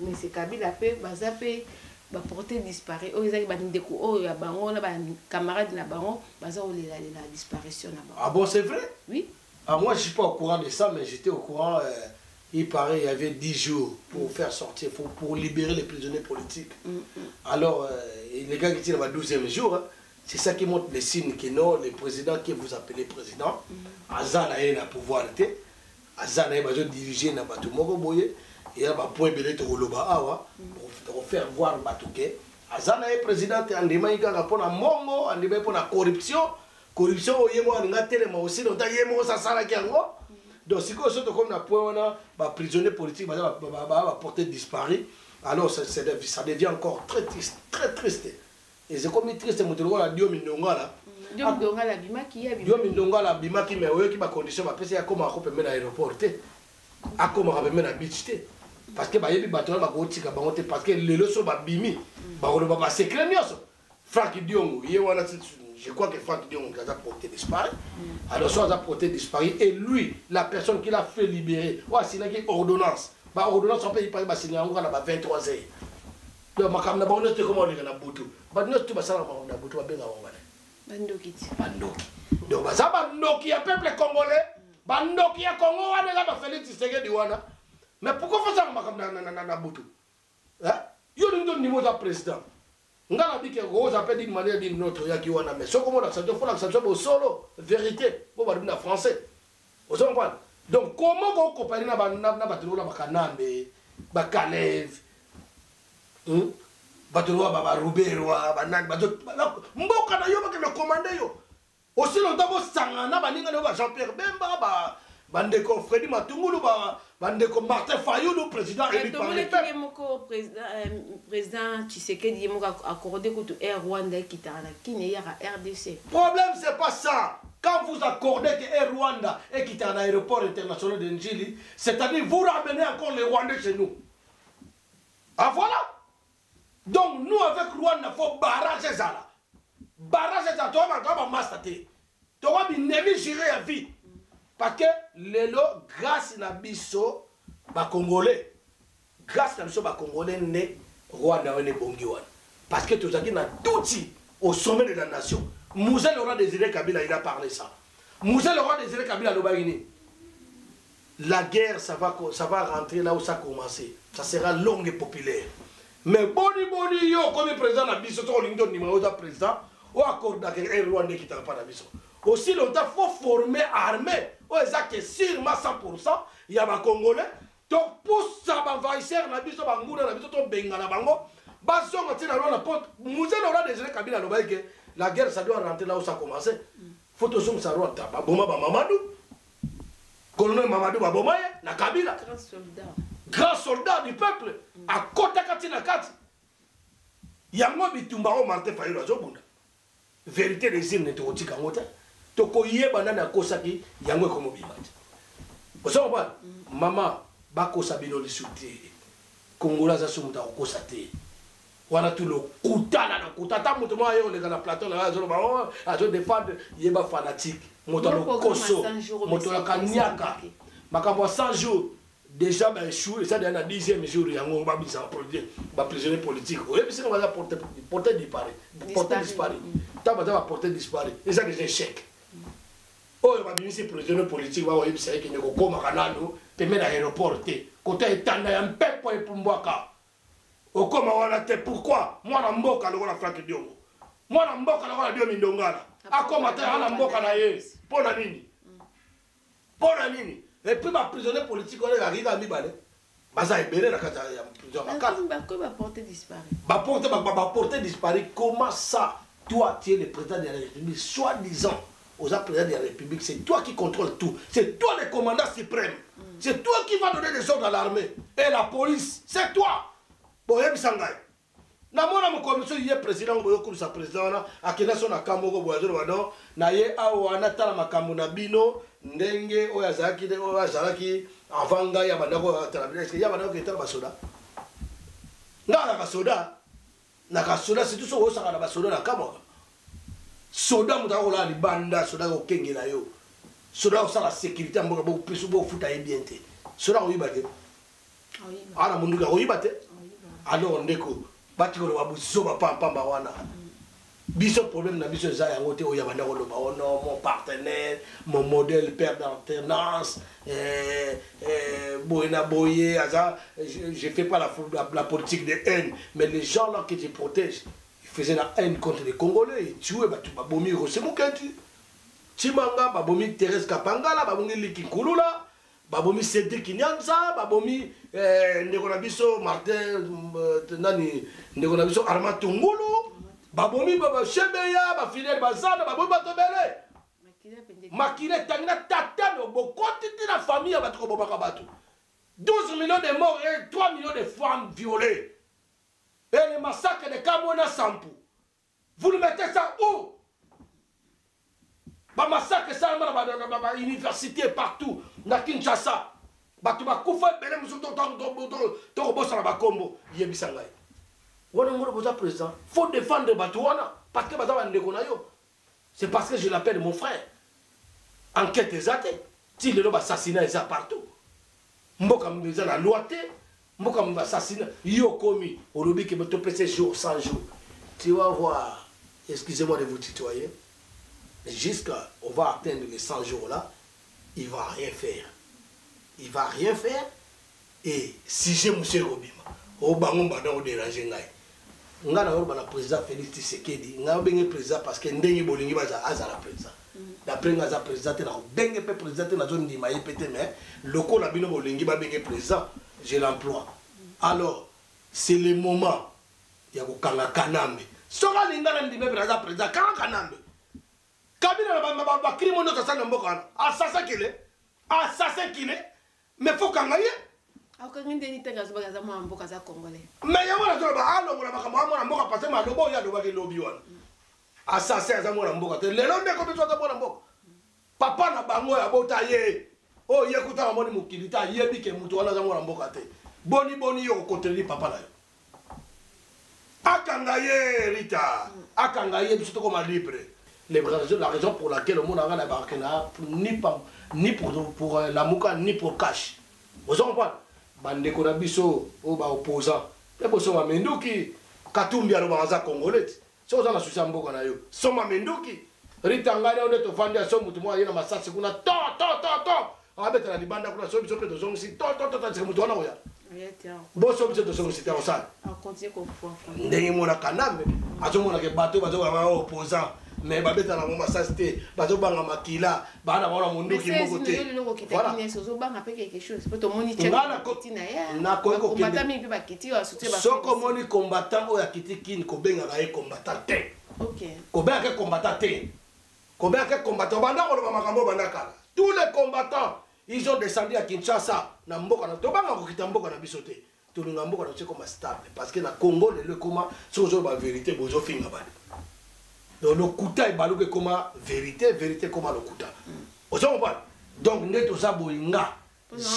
monsieur Kabila pe bazape va porter disparu oh ils ba ndeko oh ya bango na ba camarade na bango baza la disparition na bango. Ah bon, c'est vrai? Oui. Ah, moi je suis pas au courant de ça, mais j'étais au courant. Il paraît il y avait 10 jours pour faire sortir, pour libérer les prisonniers politiques. Alors les gars qui étaient là-bas 12e jour, hein, c'est ça qui montre les signes que non, le président que vous appelez président, Azana est na pouvoir, Azana est dirigé na bateau Mogoboye, et a un point belé de Roloba Awa, pour faire voir Batouké. Azana est président, en démaïka pour la mongo, en démaïka pour la corruption, corruption, yémo, en gâté, mais aussi, dans ta yémo, ça sera la kiango. Donc, si vous êtes comme un point, on a prisonnier politique, va porter disparu, alors ça devient encore très triste, très triste. Et c'est comme triste, c'est que la Dio Mindonga là. Dio Mindonga la bimaki ya Dio Mindonga la bimaki mais oui qui va condition parce que comment on peut mettre à l'aéroport à comment on peut mettre à beach parce que bah yebi bateau ba ko tika bango te parce que les leçons ba bimi ba ko ba secret nyoso Franck Diongo, je crois que Franck Diongo a porté disparu. Alors, soit a porté disparu. Et lui, la personne qui l'a fait libérer, c'est une ordonnance. L'ordonnance, on peut y parler, c'est 23 heures. Donc, je ne sais pas comment on est dans Boutou. Je ne sais pas comment on est dans Boutou. Bandoki. Donc, ça va Bandoki, un peuple congolais. Bandoki, un Congo, on est là, Félix Tshisekedi. Mais pourquoi faut ça dans Boutou? Il y a un niveau de président. On a dit que Rose a d'une manière d'une autre, il y a qui wana mais so comment l'accentuer, faut l'accentuer au solo, vérité, pour parler en français. Vous comprenez? Donc comment on compare na batelo na bakanambe, bakalev, batelo ba Rubero, banan, mboka na yo ba le commander yo. Aussi longtemps vous sangana baninga na Jean-Pierre Bemba ba Bandeko Freddy Matungulu, Bandeko Martin Fayulu, président élu par les peuples. Président Tshisekedi a accordé que Air Rwanda qui est RDC. Le problème, c'est pas ça. Quand vous accordez que Air Rwanda est quitté à l'aéroport international de Njili, c'est-à-dire vous ramenez encore les Rwandais chez nous. Ah voilà. Donc nous avec Rwanda, il faut barrager ça là. Barrager ça, tu vas m'astater. Tu vas me gérer à vie. Parce que lelo grâce na biso ba congolais grâce na biso ba congolais né Rwanda ne bongi wana parce que tozaki na touti au sommet de la nation. Moussa le roi Désiré Kabila il a parlé ça. Moussa le roi Désiré Kabila lobagini la guerre ça va rentrer là où ça a commencé. Ça sera longue et populaire. Mais boni yo comme président na biso to lindo numéro de président ou accord avec Rwanda qui t'a pas na biso. Aussi longtemps, il faut former armée. C'est sûrement 100%. Il y a des Congolais. Donc, pour ça, les envahisseurs, les gens qui la guerre, ça doit rentrer là où ça a commencé. Il faut que ça rentre. Mamadou. Colonel Mamadou Babomaye, na Kabila. Grand soldat du peuple. À côté de Kati. Il y a un bitumba Martin Fayulu Azobunda. Vérité des îles n'est pas aussi qu'en toko yeba nana kosaki yango ko mobimati oso ba mama bakosa bino lisuti kongola za sumuta okosate wana tulo kutana na kutata mutu mo ayo le kana plateau na azo ba azo défendre yeba fanatique moto lo koso moto la kanyaka makambo 100 jours déjà ba échoué ça dans la 10e jour yango ba bisa produire ba prisonnier politique o ebisi va porter disparu taba porter disparu et ça des échecs. Oh, il y a des prisonniers politiques qui ne sont pas canado, qui sont à l'aéroport. Côté étendard, il y a un peu pour Mbouaka. Au comme on a été pourquoi moi, je suis là, Franck Diongo. Moi, je suis là, Mindongala. À comment tu es là, pour la nini. Pour la nini. Et puis, les prisonniers politiques, on arrive à Mibale. Baza est belé, la prison. Va porter disparu. Va porter disparu. Comment ça, toi, tu es le président de la République, soi-disant, aux présidents de la République, c'est toi qui contrôle tout. C'est toi le commandant suprême. C'est toi qui vas donner des ordres à l'armée. Et la police, c'est toi. Bon, il y a Sangay. Namona mo commission yé président boyo comme sa président na akena so na kamoko boyo wano na ye awana tala makambo na bino ndenge oyazaki de oyazaki avanga ya bandako tala est-ce ya bandako etala basoda ngala basoda na kasoda c'est tout so osaka na basoda na kamoko soda mutako la libanda soda ko kengela yo soda osala sécurité mboka bo pisu bo futa ebiente soda oyibate ana munduka oyibate alors ndeko batiko lo babuso ba pamba wana biso problème na biso za yango te oya banda ko lo ba ono mon partenaire mon modèle père d'alternance boyena boye aza je fais pas la politique de haine mais les gens là qui te protègent ils faisaient la haine contre les Congolais ils tuaient ba bomi Rosemukenti Chimanga ba bomi Thérèse Kapangala ba bongi Likikulula babomi Cédric Nyanza, babomi ndeko na biso Martin nani ndeko na biso Armand Tungulu, babomi baba Shebeya, ba Fidèle Bazana, babomi Batobele. Makile tangina tatano bokoti na famille batoko bobaka batu. 12 millions de morts et 3 millions de femmes violées. Et le massacre de Kamona Sampu. Vous le mettez ça où? Ba massacre ça dans université partout na Kinshasa batu ba kufa bele musuto to bossa na ba kombo yebisa ngai wana ngoro boza président faut défendre batu wana parce que c'est parce que je l'appelle mon frère. Enquête exacte. Si le lobe assassinat est partout. Mboka mbeza la loi te. Mboka assassinat. Yo commis. Au lobby qui me te passe jour sans jour. Tu vas voir. Excusez-moi de vous tutoyer. Mais jusqu'à on va atteindre les 100 jours là. Il va rien faire. Il va rien faire. Et si j'ai monsieur Robima. Au bangon badon déranger ngai. Nga na le président Félix Tshisekedi. Nga bengi président parce que ndengi bolingi baza azala président. D'après nga za président na bengi pe président na zone ndima yepete mais loko la bino bolingi ba bengi président, je l'emploie. Alors, c'est le moment ya ko kanga kanambe. Soka linga na ndime président kanga kanambe. Kabila ba criminel to sana mboka. Assassin qu'il est. Mais faut kanga ye. Quand on dit que c'est un Congolais. Mais il y a un mboka parce que malobo ya doba ke lobby wana. Assassin za mwana mboka te. Lelo ndeko biso za mwana mboka. Papa na bango ya bota ye. Oh ye kuta moni mukilita ye bike mutu wana za mwana mboka te. Boni yo koteli papa na yo. Akanga ye Rita. Akanga ye biso ko ma libre. La raison pour laquelle le monde a la barkena ni pour la muka ni pour cash. Vous comprenez? Bande ko na biso o ba opposant e boso ma menduki katumbi alo baza congolais so za na susa mboka na yo so ma menduki ritanga na to fandi so mutu mo yena masasi kuna to abeta na libanda kuna so biso pe to zongi to mutu wana oya boso biso to zongi ta osala continue ko ndenge mona kanambe azomona ke bato bazo ba opposant mais babeta na moma sasté bazo banga makila bana wana munduki moko te voilà so banga pe quelque chose peut moni tchana na ko combattant mi pe ba kiti wa soutien ba soko moni combattant o ya kiti kin ko benga ga e combattant te OK ko benga ke combattant te ko benga ke combattant banda ko ba makambo banda kala tous les combattants ils ont descendu à Kinshasa na mboka na to banga ko kita mboka na bisote to linga mboka na comme stable parce que na Congo le comment so ba vérité bozo finga ba. Donc le kuta est baloué comme vérité comme le kuta. Vous comprenez? Donc n'est tout ça boinga.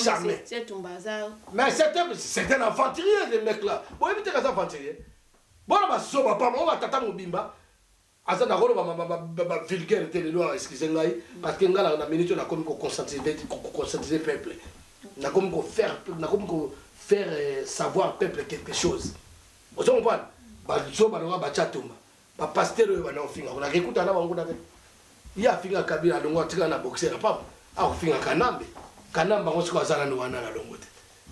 Jamais. C'est un bazar. Mais c'est un aventurier les mecs là. Bon évitez que ça aventurier. Bon on va soba pas on va tata mobimba. Asa na rolo ba vulgaire télé loi excusez-moi parce que ngala na minute na comme conscientiser peuple. Na comme faire savoir peuple quelque chose. Vous comprenez? Ba soba na ba chatumba. Ba pasteur yo bana ofinga kuna kekuta na bangu ndake ya finga kabila longo tika na boxer papa a ofinga kanamba ngo siko azana no wana na longo te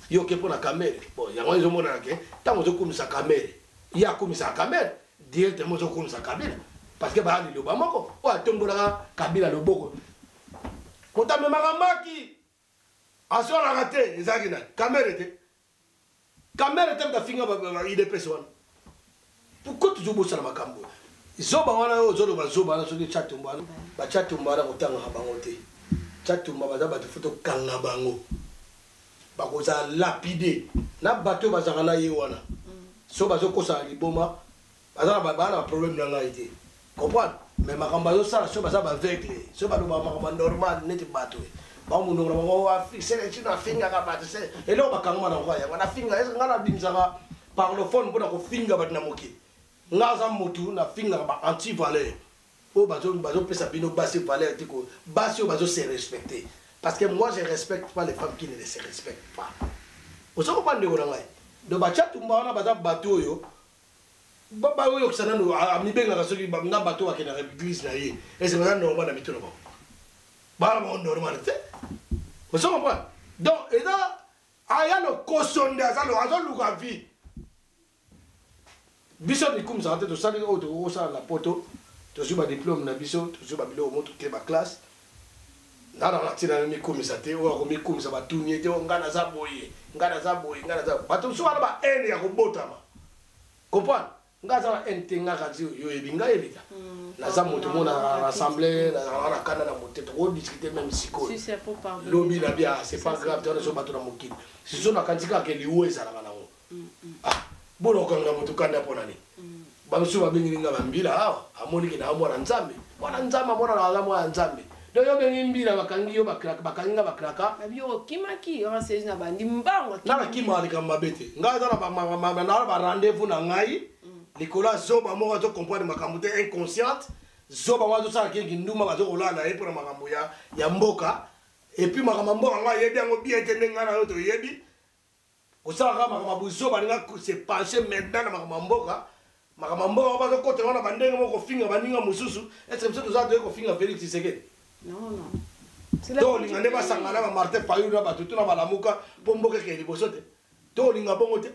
yo ke pona kamere bon ya ngo mona ke tango zo kumisa kamere ya kumisa kamere directement zo kumisa kabila parce que ba ali lo ba moko o atombola kabila loboko kota me magamaki asora rate ezaki na kamere te mta finga ba ide person. Pourquoi toujours bosser na makambo? Zoba wana yo zolo bazoba na soki chatumba ba chatumba na kotanga bango te. Chatumba baza ba foto kanga bango. Ba koza lapide. Na bato bazanga na ye wana. So bazo kosa liboma. Baza ba problème na ngai te. Comprendre? Mais makambo zo sala so baza ba aveugle. So ba lo ba makambo normal neti bato. Ba mu ndonga bango wa fixe na finga ka bato se. Elo bakanga na ngwa ya. Wana finga est ngala binzanga parlophone bona ko finga bat na moki. Ngaza motu na finga ba anti-valeur. O bazo pesa bino basi valeur tiko. Basi o bazo se respecter. Parce que moi je respecte pas les femmes qui ne se respectent pas. Vous savez pas de quoi ngai. Do ba chatumba wana baza bato yo. Ba yo kusana no amibenga ka soki na bato wa kena église na ye. Et c'est vraiment normal na mitono ba. Ba ba normal te. Vous savez pas. Donc et là aya no kosonde azalo luka vie. Biso ni comme ça to sali o to ça la poto to suba diplôme na biso to suba bilo moto ke ba classe na tina ni comme ça te o ko mi comme ça ba tunye te ngana za boye ba to suba ba ene ya ko botama comprendre ngaza ba ente ngaka zi yo ebinga ebita na za moto mona rassemblée na kana na moto to ko discuter même siko si c'est pour parler lobby na bien c'est pas grave to so ba to na mokili si so na kantika ke liwe za na ngo bono kanga mutu kanda pona ni bamusu babingi nga bambila hawa amoni kina amona nzambe mwana mona na alamu ya nzambe do yo bengi mbila bakangi yo bakangi bakraka abio kimaki on sezi na bandi mbango na kima ali kama bete ngaza na ba rendez-vous na ngai les colas zoba moi to comprendre makambo te inconsciente zoba moi to ça qui nduma ba to olala et pour makambo ya mboka et puis makambo mboka nga yebi ngo bien te nga na yo to yebi ko ça ka makambo zoba nga c'est pencher maintenant na makambo mboka ba to kote wana bandenge moko finga baninga mususu est-ce que ça doit ko finga Félix Tshisekedi non to linga ne ba sangana ba Martin Fayulu ba tutu na balamuka po mboka ke liboso te to linga bongo te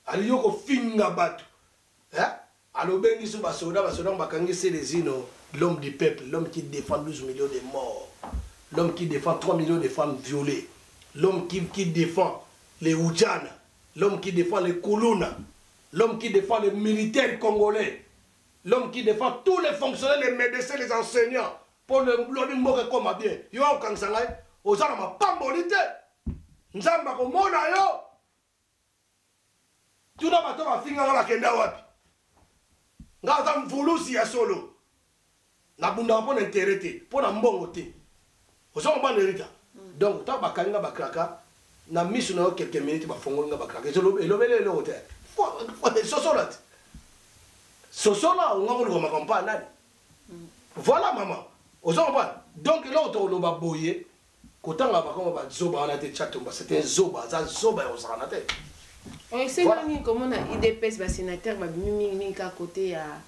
ali yo ko finga bato alors ben sous basoda bakangi c'est les ino l'homme du peuple, l'homme qui défend 12 millions de morts, l'homme qui défend 3 millions de femmes violées, l'homme qui défend les Oudjana, l'homme qui défend les Koulouna, l'homme qui défend les militaires congolais, l'homme qui défend tous les fonctionnaires, les médecins, les enseignants, pour le mboka comme bien. Yo au sangay, ozana ma pambolité. Nzamba ko mona yo. Tu na bato ba finga ba kenda wapi. Ngaza mvulusi ya solo. Na bunda po na intérêt po na mbongo te. Ozana ba nerita. Donc ta ba kanga ba kraka na misu na quelques minutes ba fongo nga ba kraka. Elobele le hotel. Sosola. Sosola on ngolo ko makampa nani. Voilà maman. Donc là, on va boyer. Quand on va comme zoba, on a des chatomba. C'était zoba, ça zoba on s'en a tête. On sait comment on a IDPS, le sénateur va mimi à côté à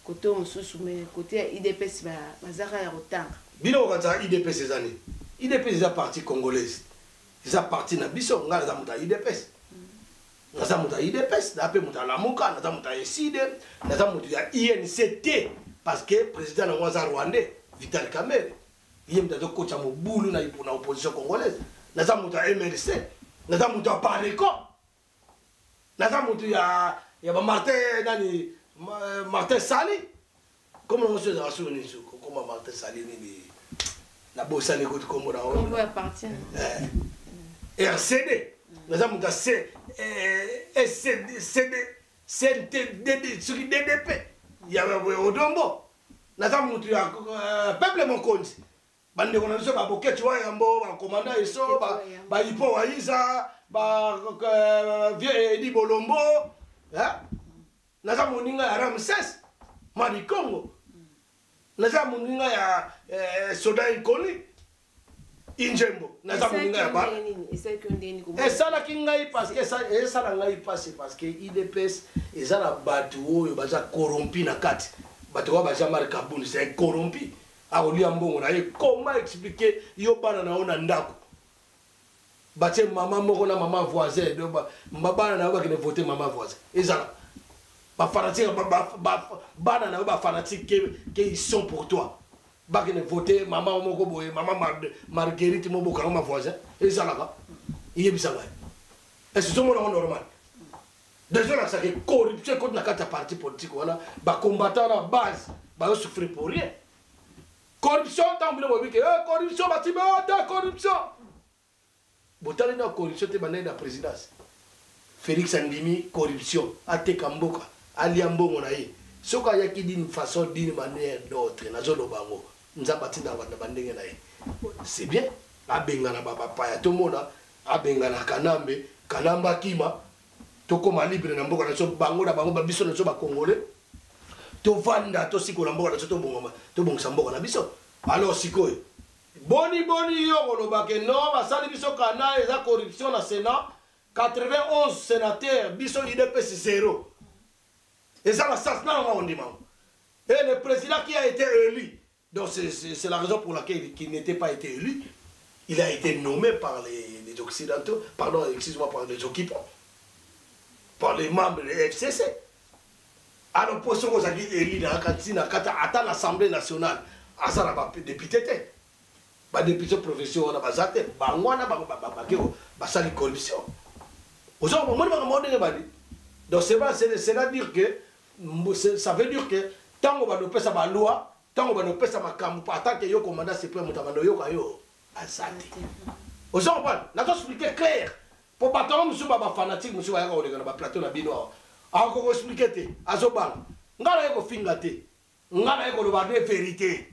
côté on sous mais côté IDPS va zara ya rotang. Bilo quand ça IDPS ces années. IDPS c'est parti congolaise. C'est parti na biso ngala za muta IDPS. Na za muta IDPS, na pe muta lamuka, na za muta SID, na za muta INCT parce que président na rwandais Vital Kamerhe, il y a un coach à Moboulou dans l'opposition congolaise. Nous avons un MLC, nous avons un Pareco, nous avons Martin Sali. Comment on se dit comment Martin Sali la bosse à l'écoute comme on appartient. RCD, nous avons un DDP, il y a un Odombo. Naza mutu ya peuple mokonzi bande kona biso ba boketu wa yambo ba commandant eso ba ipo wa isa ba vie Edi Bolombo naza moninga ya Ramses Mali Congo naza moninga ya Soda Nkoni Injembo naza moninga ya ba esala kingai parce que ça esala ngai passe parce que IDPS ezala batu oyo baza corrompu na kati. Jean-Marc Kaboul, c'est corrompu. Comment expliquer yo bana na ona ndako? Batie maman moko na maman voisin, bana na ba ki voter maman voisin. Ezala. Ba fanatique bana na ba fanatique que ils sont pour toi. Ba ki voter maman moko boye, maman Marguerite mo boka ma voisin. Ezala ka. Yebisanga. Est-ce que c'est normal? Déjà, là, ça fait corruption contre la parti politique. Voilà, bah combattant la base, bah on souffre pour rien. Corruption, tant que corruption, bah tu me corruption. Botali na corruption, tu es la présidence. Félix Andimi, corruption. Ate Kamboka, Aliambo Monaï. Ce qu'il y a qui d'une façon, d'une manière d'autre, na zone bango, nous avons bâti dans la bande. C'est bien. Abengana baba paya, tout le monde, Abengana Kanambe, Kanamba Kima. To koma libre na mboka na so bango na bango biso na so ba congolais to vanda to siko na mboka na so to bongoma to bongsa mboka na biso alors sikoy boni yo lo ba ke no ba sali biso kana eza corruption na Sénat 91 sénateurs biso IDPS 0 eza la sas na on dit et le président qui a été élu donc c'est la raison pour laquelle il n'était pas été élu il a été nommé par les occidentaux pardon excuse-moi par les occupants par les membres de l'FCC. À l'opposition, vous avez élu dans à l'Assemblée nationale, à ça, les députés, les députés professionnels, les députés, les corruption. Donc, c'est-à-dire que ça veut dire que tant qu'on va nous faire sa loi, tant qu'on va nous faire sa campagne, tant que le commandant suprême, on a expliqué clair. Pour battre monsieur baba fanatique monsieur ba yaka oleka na ba plateau na bino ako expliquer te azobanga ngala yako finga te ngala yako loba de vérité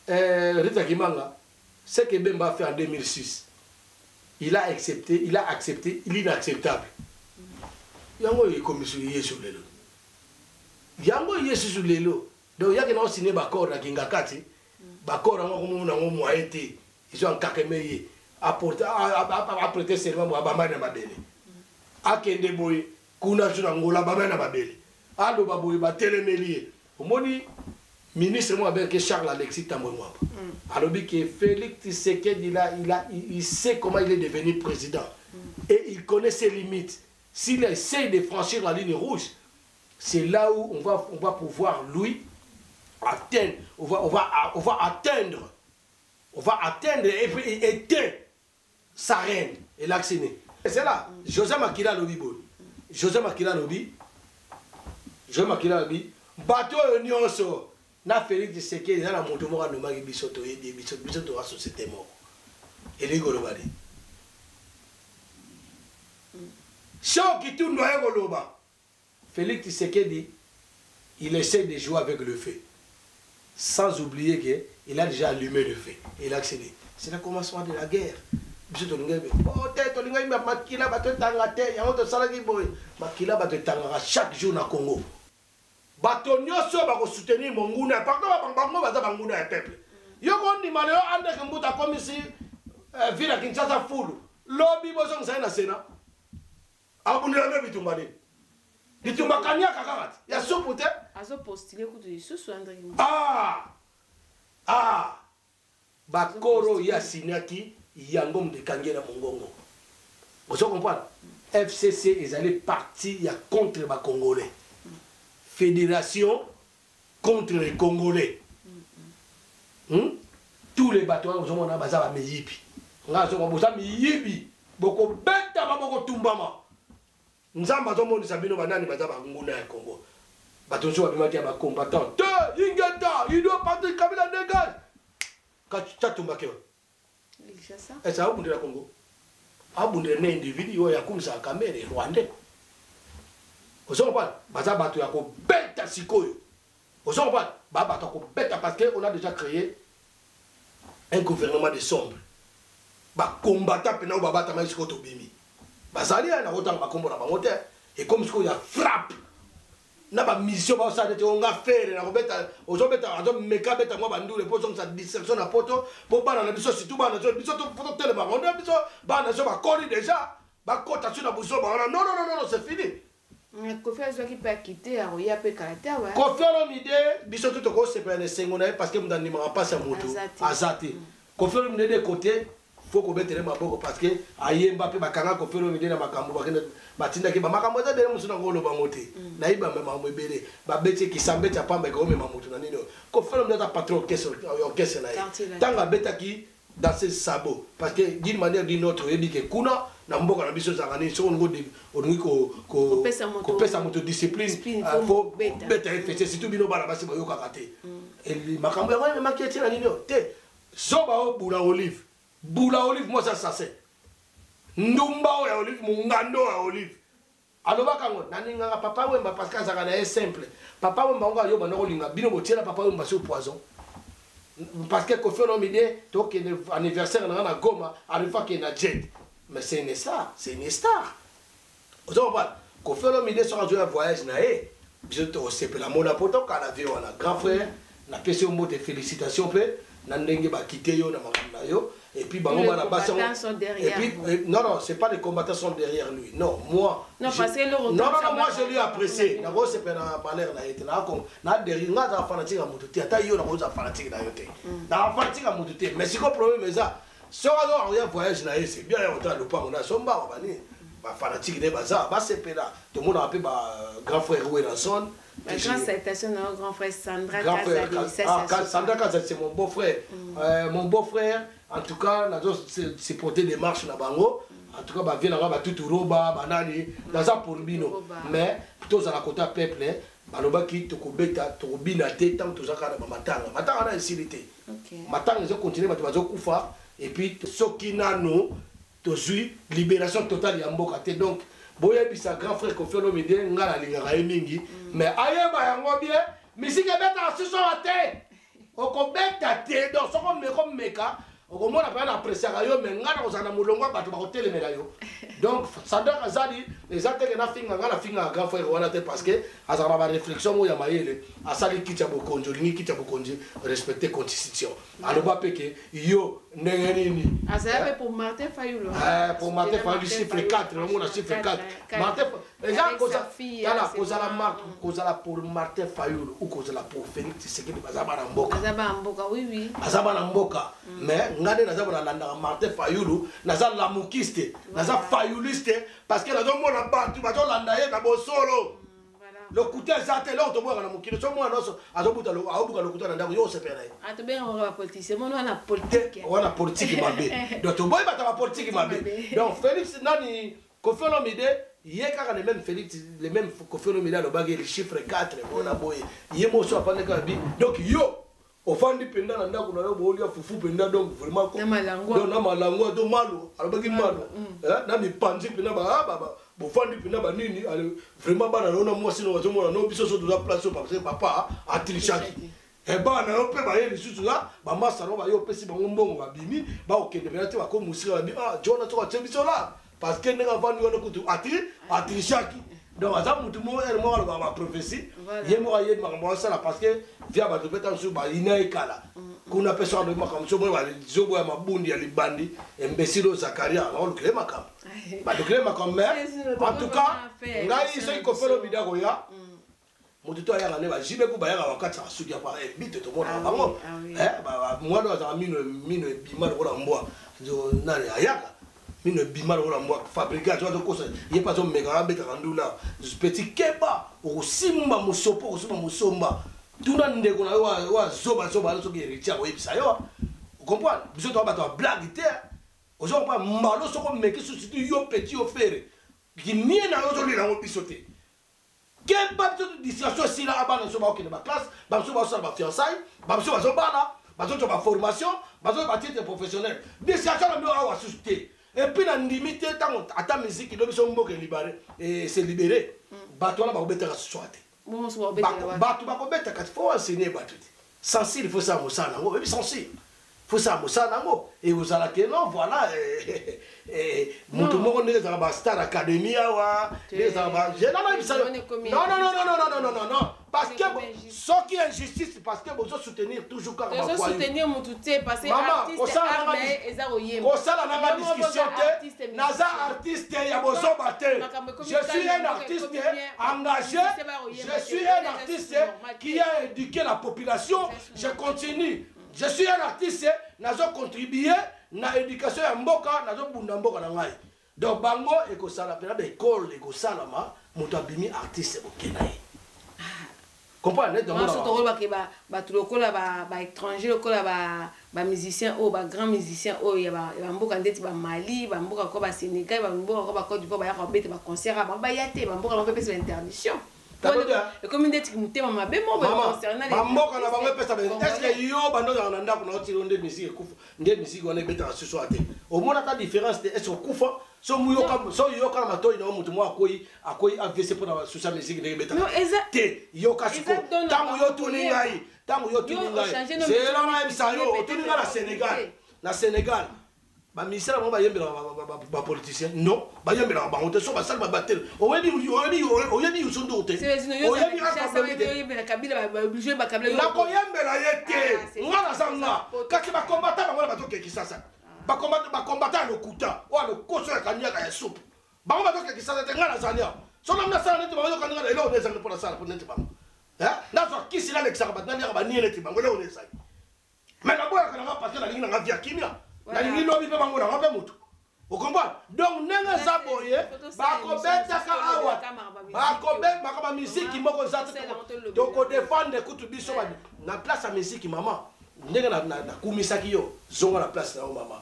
Rita Kimanga ce que Bemba a fait en 2006 il a accepté il est inacceptable yango yi commission yeso lelo yango yesu lelo donc yaki na signé bakor na kingakati bakor ngo komona ngo moite ils ont kakemeye apporter apprêter serment ba bamba na babele akende boy kuna juna ngola bamba na babele alo baboy ba telemelie omoni ministre moi avec Charles Alexis Tambouemouaba alobi que Félix Tshisekedi il sait comment il est devenu président et il connaît ses limites. S'il essaie de franchir la ligne rouge, c'est là où on va pouvoir lui atteindre, on va atteindre et éteindre sa reine et l'accéder. Et c'est là, José Makila Lobi Boy. José Makila Lobi, bateau nyonso na Félix Tshisekedi na moto mo ka nomaki bisoto et bisoto wa société moko. Et les golobadi. Choki tout noyé goloba. Félix Tshisekedi, il essaie de jouer avec le feu. Sans oublier qu'il a déjà allumé le feu. Il a accédé. C'est le commencement de la guerre. Chaque jour dans le Congo. Bato nyoso bako soutenir monguna parce que bango baza banguna ya peuple. Yoko ni maleo ande kembuta comme si vila Kinshasa fulu. Lobby bozo ngisa na sena. Abundela me bitumba ni. Bitumba kanya kakarat. Ya sopute. Azo postuler ku de susu André. Bakoro ya sinaki yango de kangela mongongo. Vous comprenez? FCC ils allaient partir ya contre ba Congolais. Fédération contre les Congolais. Tous les bateaux, nous avons un miyibi. Nous avons un miyibi. Beaucoup bêta, beaucoup tumbama. Nous avons un sabino banani, nous avons un Congo. Bateau soit bien un combattant. Ingeta, il doit partir comme la dégage. Quand tu as tombé, et ça a abondé le Congo. Abondé un individu, il y a comme ça à caméra rwandais. Vous avez baza bato yako beta sikoyo. Vous avez bato yako beta parce qu'on a déjà créé un gouvernement de sombre. Ba combattant pena ba bata mai sikoto bimi. Bazali na autant ba kombo na ba moteur et comme ce qu'il y a frappe. Na ba mission ba ça de on va faire na beta ozo beta azo meka beta moi ba ndule pour ça dissection na poto pour ba na biso surtout ba na biso to photo tele ba on a biso ba na so ba koli déjà ba kota sur na buso ba non c'est fini. Kofi Olomide peut quitter à Roya peut caractère. Kofi Olomide, biso tout ko se prendre sengona parce que m'dan n'ima pas sa moto. Azati. Kofi Olomide de côté, faut ko mettre maboko parce que ayemba pe bakanga Kofi Olomide na makambo bakena batinda ke ba makambo za de musuna ngolo bangote. Na iba mema mwebele. Ba beti ki sambeta pamba ko mema moto na nini. Kofi Olomide ta patron orchestre na ye. Tanga beta ki dans ses sabots parce que d'une manière d'une autre il dit que kuna na mboka na biso zangani so ngo de onui ko pesa moto discipline faut beta fait surtout bino bana basi bayo kakate et makambo ya mama maketi na nini te soba o bula olive moi ça c'est ndumba ya olive mungando ya olive aloba kango nani nga papa wemba parce que zangana est simple papa wemba ngo ayo bana ko linga bino botiela papa wemba sur poison. Parce que Kofi Olomide, donc anniversaire na Goma, arrive qu'il y a jet. Mais c'est une star, c'est une star. Vous avez Kofi Olomide sera joué un voyage naé. C'est pour la monapoto quand la vie on a grand frère, na pese au mot de félicitations peu, na ndenge ba quitter yo na makamba yo et puis ba ngoma na basa. Et puis non, c'est pas les combattants sont derrière lui. Non, moi. Non, parce que non, moi je lui ai apprécié. Na c'est pas na parler na été na comme na derrière nga za fanatique mututi ata yo na ko za fanatique na yote. Na fanatique mututi, mais c'est quoi problème mais ça. So on a voyage na c'est bien on t'a le pas on a somba bani. Ba fanatique de baza, ba c'est pena. Tout le monde a appelé ba grand frère Wilson. Ma grande salutation à grand frère Sandra Kazali. Sandra Kazali, c'est mon beau-frère. Mon beau-frère, en tout cas, c'est porté des marches na bango. En tout cas, bah vient là-bas tout roba, banani, dans un pourbino. Mais plutôt à la côté peuple, baloba qui te kobeta, te kobina te, tant tout ça quand matanga. Matanga na isilité. Matanga ils ont continué, bah tu vas kufa. Et puis sokinano, tu suis libération totale ya mboka te donc. Boya bisa grand frère Kofi Olomide ngala lingaka mingi mais ayeba yango bien misike beta suso ate oko beta te donc soko meko meka okomona pa na apprécier yo mais ngana ko zana mulongo bato ba hotel mela yo donc Sadar azali les attaques na finga ngana finga grand frère wana te parce que azara ba réflexion mo ya mayele asali kicha bokonjo lingi kicha bokonjo respecter constitution aloba peke yo ndenge nini azala pour Martin Fayulu pour Martin Fayulu chiffre 4 on a chiffre 4 Martin déjà kozala marque kozala pour Martin Fayulu ou kozala pour Félix Tshisekedi bazaba na mboka oui azaba na mboka mais ngane nazaba na landa Martin Fayulu naza lamukiste naza fayuliste parce que nazo mona bantu bazo landa ye na bosolo le couteau zate là to boka na mukilo so mwana so azobuta lo aobuka le couteau na ndako yo sepera ye atobe on va politique mon wana politique wana politique mabe donc to boy bata politique mabe donc Félix nani Kofi Olomide yé kaka les mêmes Félix les mêmes Kofi Olomide le bagé le chiffre 4 mona boye yé mo so apande ka bi donc yo ofandi penda na ndako na yo bolia fufu penda donc vraiment na malangwa donc na malangwa to malo alobaki malo na mi panzi penda ba bofandi penda ba nini vraiment bana na moi sino wazo mona no biso so de la place parce que papa a trichaki e bana yo pe ba ye lisusu la ba masaro ba yo pesi ba ngombongo ba bimi ba okende bela te ba ko musira ba bi jona to ka biso la parce que nga vandi wana kutu a trichaki donc aza mutu mo er mo ba prophétie ye mo ye makambo sala parce que via ba to beta so ba ina ekala kuna pesa ndo makambo so mo ba zobo ya mabundi ya libandi imbécile Zakaria on le makambo ba de crème comme mais en tout cas ngai so ko fero bidako ya mutu to ya ngane ba jibe ku ba ya wakati asudia pa bite to mona bango ba mwana za mino bima ko mboa zo nani ayaka mino bimar wala mwa fabriquer tu vas kosa yé pas on mega beta kandula petit keba o simba musopo o simba musomba tuna ndeko na wa zoba so ki ritia o ibisa yo comprendre biso to ba to blague te o zo pa malo so ko meki substitut yo petit o fere ki nie na yo zo li na o bisote keba to distraction si la abana so ba ok ba classe ba so ba so ba fiançailles ba so ba so bana ba so ba formation ba so ba titre professionnel distraction na yo awa susciter. Et puis la limite tant à musique il sont beaucoup libéré et c'est libéré bato na ba obetera soate bon so obetera bato ba obetera kat faut enseigner bato sensible il faut ça mosana ngo et sensible faut ça mosana ngo et vous allez que non voilà mutu moko ndenge za ba Star Academy wa les ba non parce que ce qui est injustice parce que vous soutenir toujours quand vous soutenir mutu te parce que artiste armé ezaroyem ko sala na discussion te naza artiste ya bozo batte je suis un artiste engagé je suis un artiste qui a éduqué la population je continue je suis un artiste nazo contribuer na éducation ya mboka nazo bunda mboka na ngai donc bango ekosala pena ba école ekosala ma mutu abimi artiste bokenaye comprendre donc moi surtout ba ke ba tout lokola ba étranger lokola ba musicien o ba grand musicien o ya ba mboka ndeti ba Mali ba mboka ko ba Sénégal ba mboka ko ba Côte d'Ivoire ba ya ko bete ba concert ba yate ba mboka ba pesa interdiction le communauté qui mouté mama be mo ba concernant les mboka na bango pesa est-ce que yo bando na ndako na otiro nde musique kufa nde musique on beta na suso ate au moins ta différence est-ce que kufa so yoka matoi na mutu mo akoyi AVC pour na suso musique nde beta te yoka siko tango yo tuningai c'est là même ça yo tuninga na Sénégal ba ministère mo ba yembela ba politicien non ba yembela ba honte so ba sala ba battle oyeni usondo te oyeni yembela kabila ba obligé ba kabila na ko yembela yete ngala sanga kati ba combattant ba ngala ba to Kisasa ba combattant le kuta o le koso ya kanyaka ya soupe ba ngala ba to Kisasa te ngala zania so na mna sala nete ba yo kanyaka elo ne zanga pour la sala pour nete ba na so kisila le kisaka ba nani ba niele te ba ngolo ne sai mais la boya kana parce que la ligne na via kimia na lingi lobi pe bango na ngape mutu okomba donc nenga za boye bakobeta ka awa bakobeta ba musique moko zata to ko défendre kutu biso ba na place ya musique mama ndenge na kumisaki yo zonga na place na mama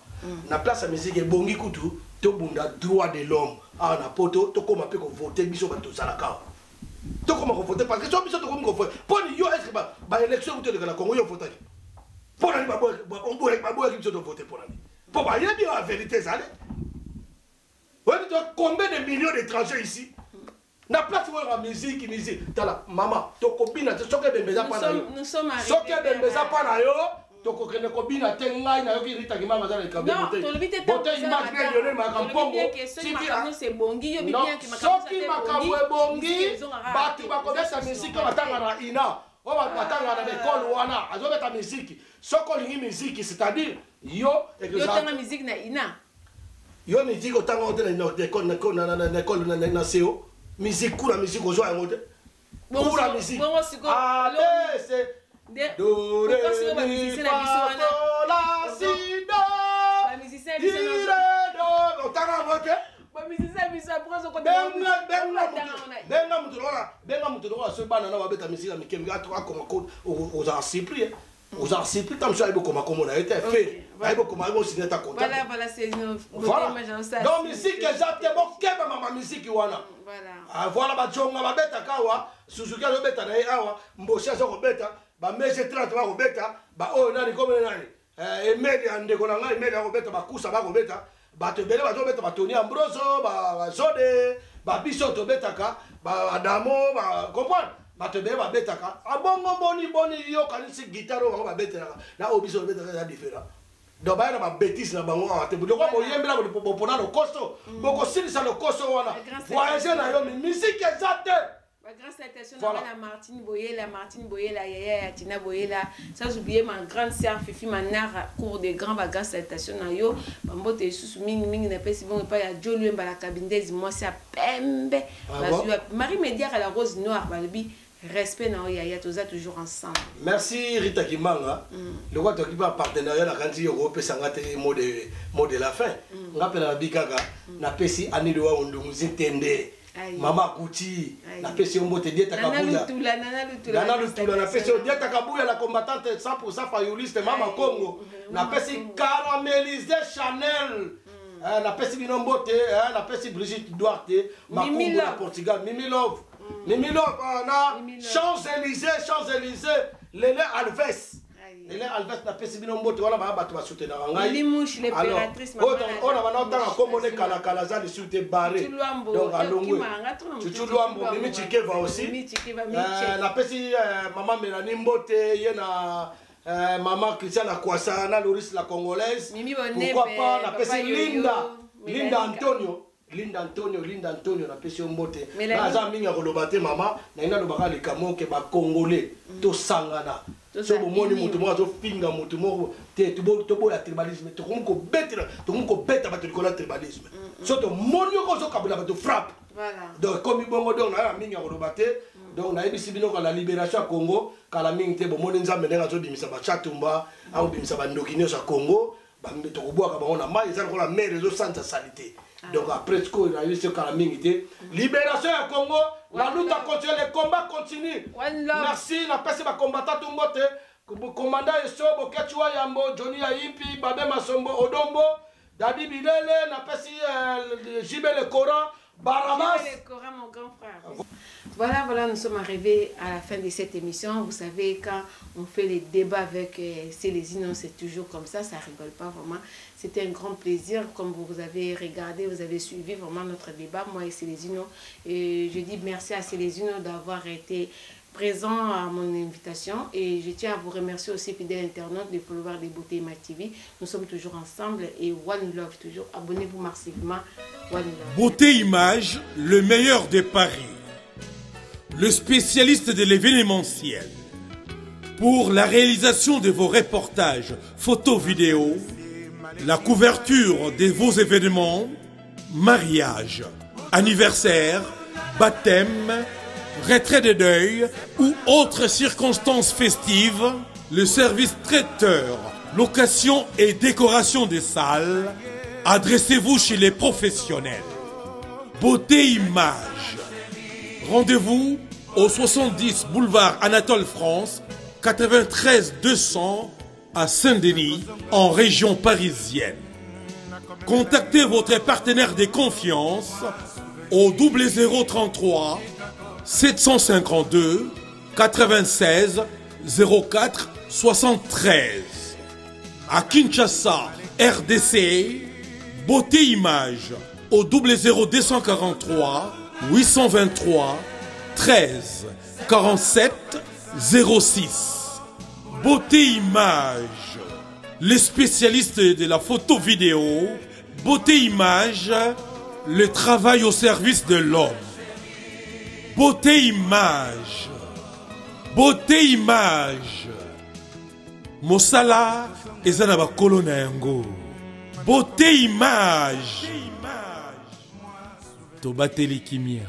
na place ya musique ebongi kutu to bunda droit de l'homme na poto to koma pe ko voter biso ba to sala ka to koma ko voter parce que so biso to koma ko voter poni yo est-ce que ba élection kutu de la Congo yo voter pour aller on doit qui sont voter pour aller pour pas y a bien la vérité ça combien de millions d'étrangers ici na place où la musique tala maman to copine to soke bembeza pa na yo soke bembeza pa na yo tokokende kobina te ngai na yoki Rita Kimanga za le kabe bote. Non, bote image bien yone makampongo. Si c'est bongi yo bien ki soki makambo bongi batu bakobesa musique batanga na ina. On va batanga na l'école wana azobeta musique. Soko lingi musique c'est-à-dire yo tanga musique na ina. Yo musique otanga otena na école na CEO. Musique kula musique ozoa yango te. Kula musique. Ah c'est do re mi fa sol la si do. Ba musicien biso na otanga moke. Ba musicien biso après ko benga mutu lola so bana na babeta musique na mikemi atwa koma ko aux arcipri aux arcipri tam so aibo koma komona été fait aibo koma aibo sineta contact. Voilà c'est une donc musique exacte bo keba mama musique wana. Voilà. Voilà ba jonga babeta kawa Suzuki lo beta na awa mbosha zo ko beta ba mese 30 ba ko beta ba o nani comme nani emedi ande ko na ngai emedi ko beta ba kusa ba ko beta ba te bele ba zo beta ba Tony Ambroso ba Zode ba biso to beta ka ba Adamo ba comprendre ba te bele ba beta ka abongo boni yo kanisi guitare ba beta na obiso beta ka différent. Donc ba na ba bêtise na bango a te budo ko yembela bo pona lo koso boko silisa lo koso wana voyager na yo musique exacte. Ma grande salutation à Martine Boyela, Yaya Tina Boyela, sans oublier ma grande sœur Fifi Manara, cours des grands bagages salutation à yo, Bambote sous ming n'a pas si bon pas ya Joe Lumba la cabine des moi c'est Pembe, Marie Média à la rose noire, Balbi, respect na Yaya tous toujours ensemble. Merci Rita Kimanga. Le roi qui va partenariat la grande Europe sangate mot de la fin. On appelle la Bikaga, na pesi anidoa ondumuzi tende. Mama Kuti, na pesi ombote dieta kabuya. Nana Lutula, na pesi dieta kabuya la combattante 100% fayoliste Mama Congo. Na pesi caramélisé Chanel. Na pesi binombote, na pesi Brigitte Duarte, Macongo la Portugal, Mimi Love. Mimi Love, na Champs-Élysées, Lele Alves. Lele Alves na pesi binombote wala ba batu ba soutenir ngai. Limouche l'impératrice Mama. On a maintenant comme on est kala za de souté barré. Donc à Longwe. Chuchu Luambo, Mimi Chikeva aussi. Na pesi maman Mélanie Mbote, yena maman Christiane Akwasa, na Loris la Congolaise. Pourquoi pas na pesi Linda Antonio na pesi Mbote. Na za minga kolobate mama, na ina lobaka le kamoke ba Congolais to sangana. So bomoni mutu mo azo finga mutu mo te to ya tribalisme to ko beta ba to ko la tribalisme. So to monio ko so kabula ba to frappe. Voilà. Donc comme bongo donc na minga kolobate donc na ebisi bino ka la libération Congo kala mingi te bomoni nzambe ndenga zo bimisa ba chatumba au bimisa ba ndokine sa Congo ba mbeto ko bwa ka ba ona mai za ko la mer zo santa salité. Donc après ce qu'on a eu ce calamité, libération à Congo, la lutte continue, les combats continuent. Merci, la paix c'est ma combattant tout le monde. Commandant Esobo, Kachua Yambo, Johnny Aimpi, Babé Masombo, Odombo, Dadi Bilele, la paix c'est Jibé le Coran, Barabas. Jibé le Coran, mon grand frère. Voilà, nous sommes arrivés à la fin de cette émission. Vous savez, quand on fait les débats avec Célésine, c'est toujours comme ça rigole pas vraiment. C'était un grand plaisir, comme vous avez regardé, vous avez suivi vraiment notre débat, moi et Célésine. Et je dis merci à Célésine d'avoir été présent à mon invitation. Et je tiens à vous remercier aussi, fidèles internautes, des followers de Beauté Image TV. Nous sommes toujours ensemble et One Love toujours. Abonnez-vous massivement. One Love. Beauté Image, le meilleur des paris. Le spécialiste de l'événementiel. Pour la réalisation de vos reportages, photos, vidéos, la couverture de vos événements, mariage, anniversaire, baptême, retrait de deuil ou autres circonstances festives, le service traiteur, location et décoration des salles, adressez-vous chez les professionnels. Beauté Image. Rendez-vous au 70 boulevard Anatole France, 93 200 à Saint-Denis, en région parisienne. Contactez votre partenaire de confiance au 0033 752 96 04 73. À Kinshasa, RDC, Beauté Image au 00243 823 13 47 06. Beauté Image, les spécialistes de la photo vidéo. Beauté Image, le travail au service de l'homme. Beauté Image, Beauté Image. Mosala eza na bakolo na yango. Beauté Image. Tobateli kimia.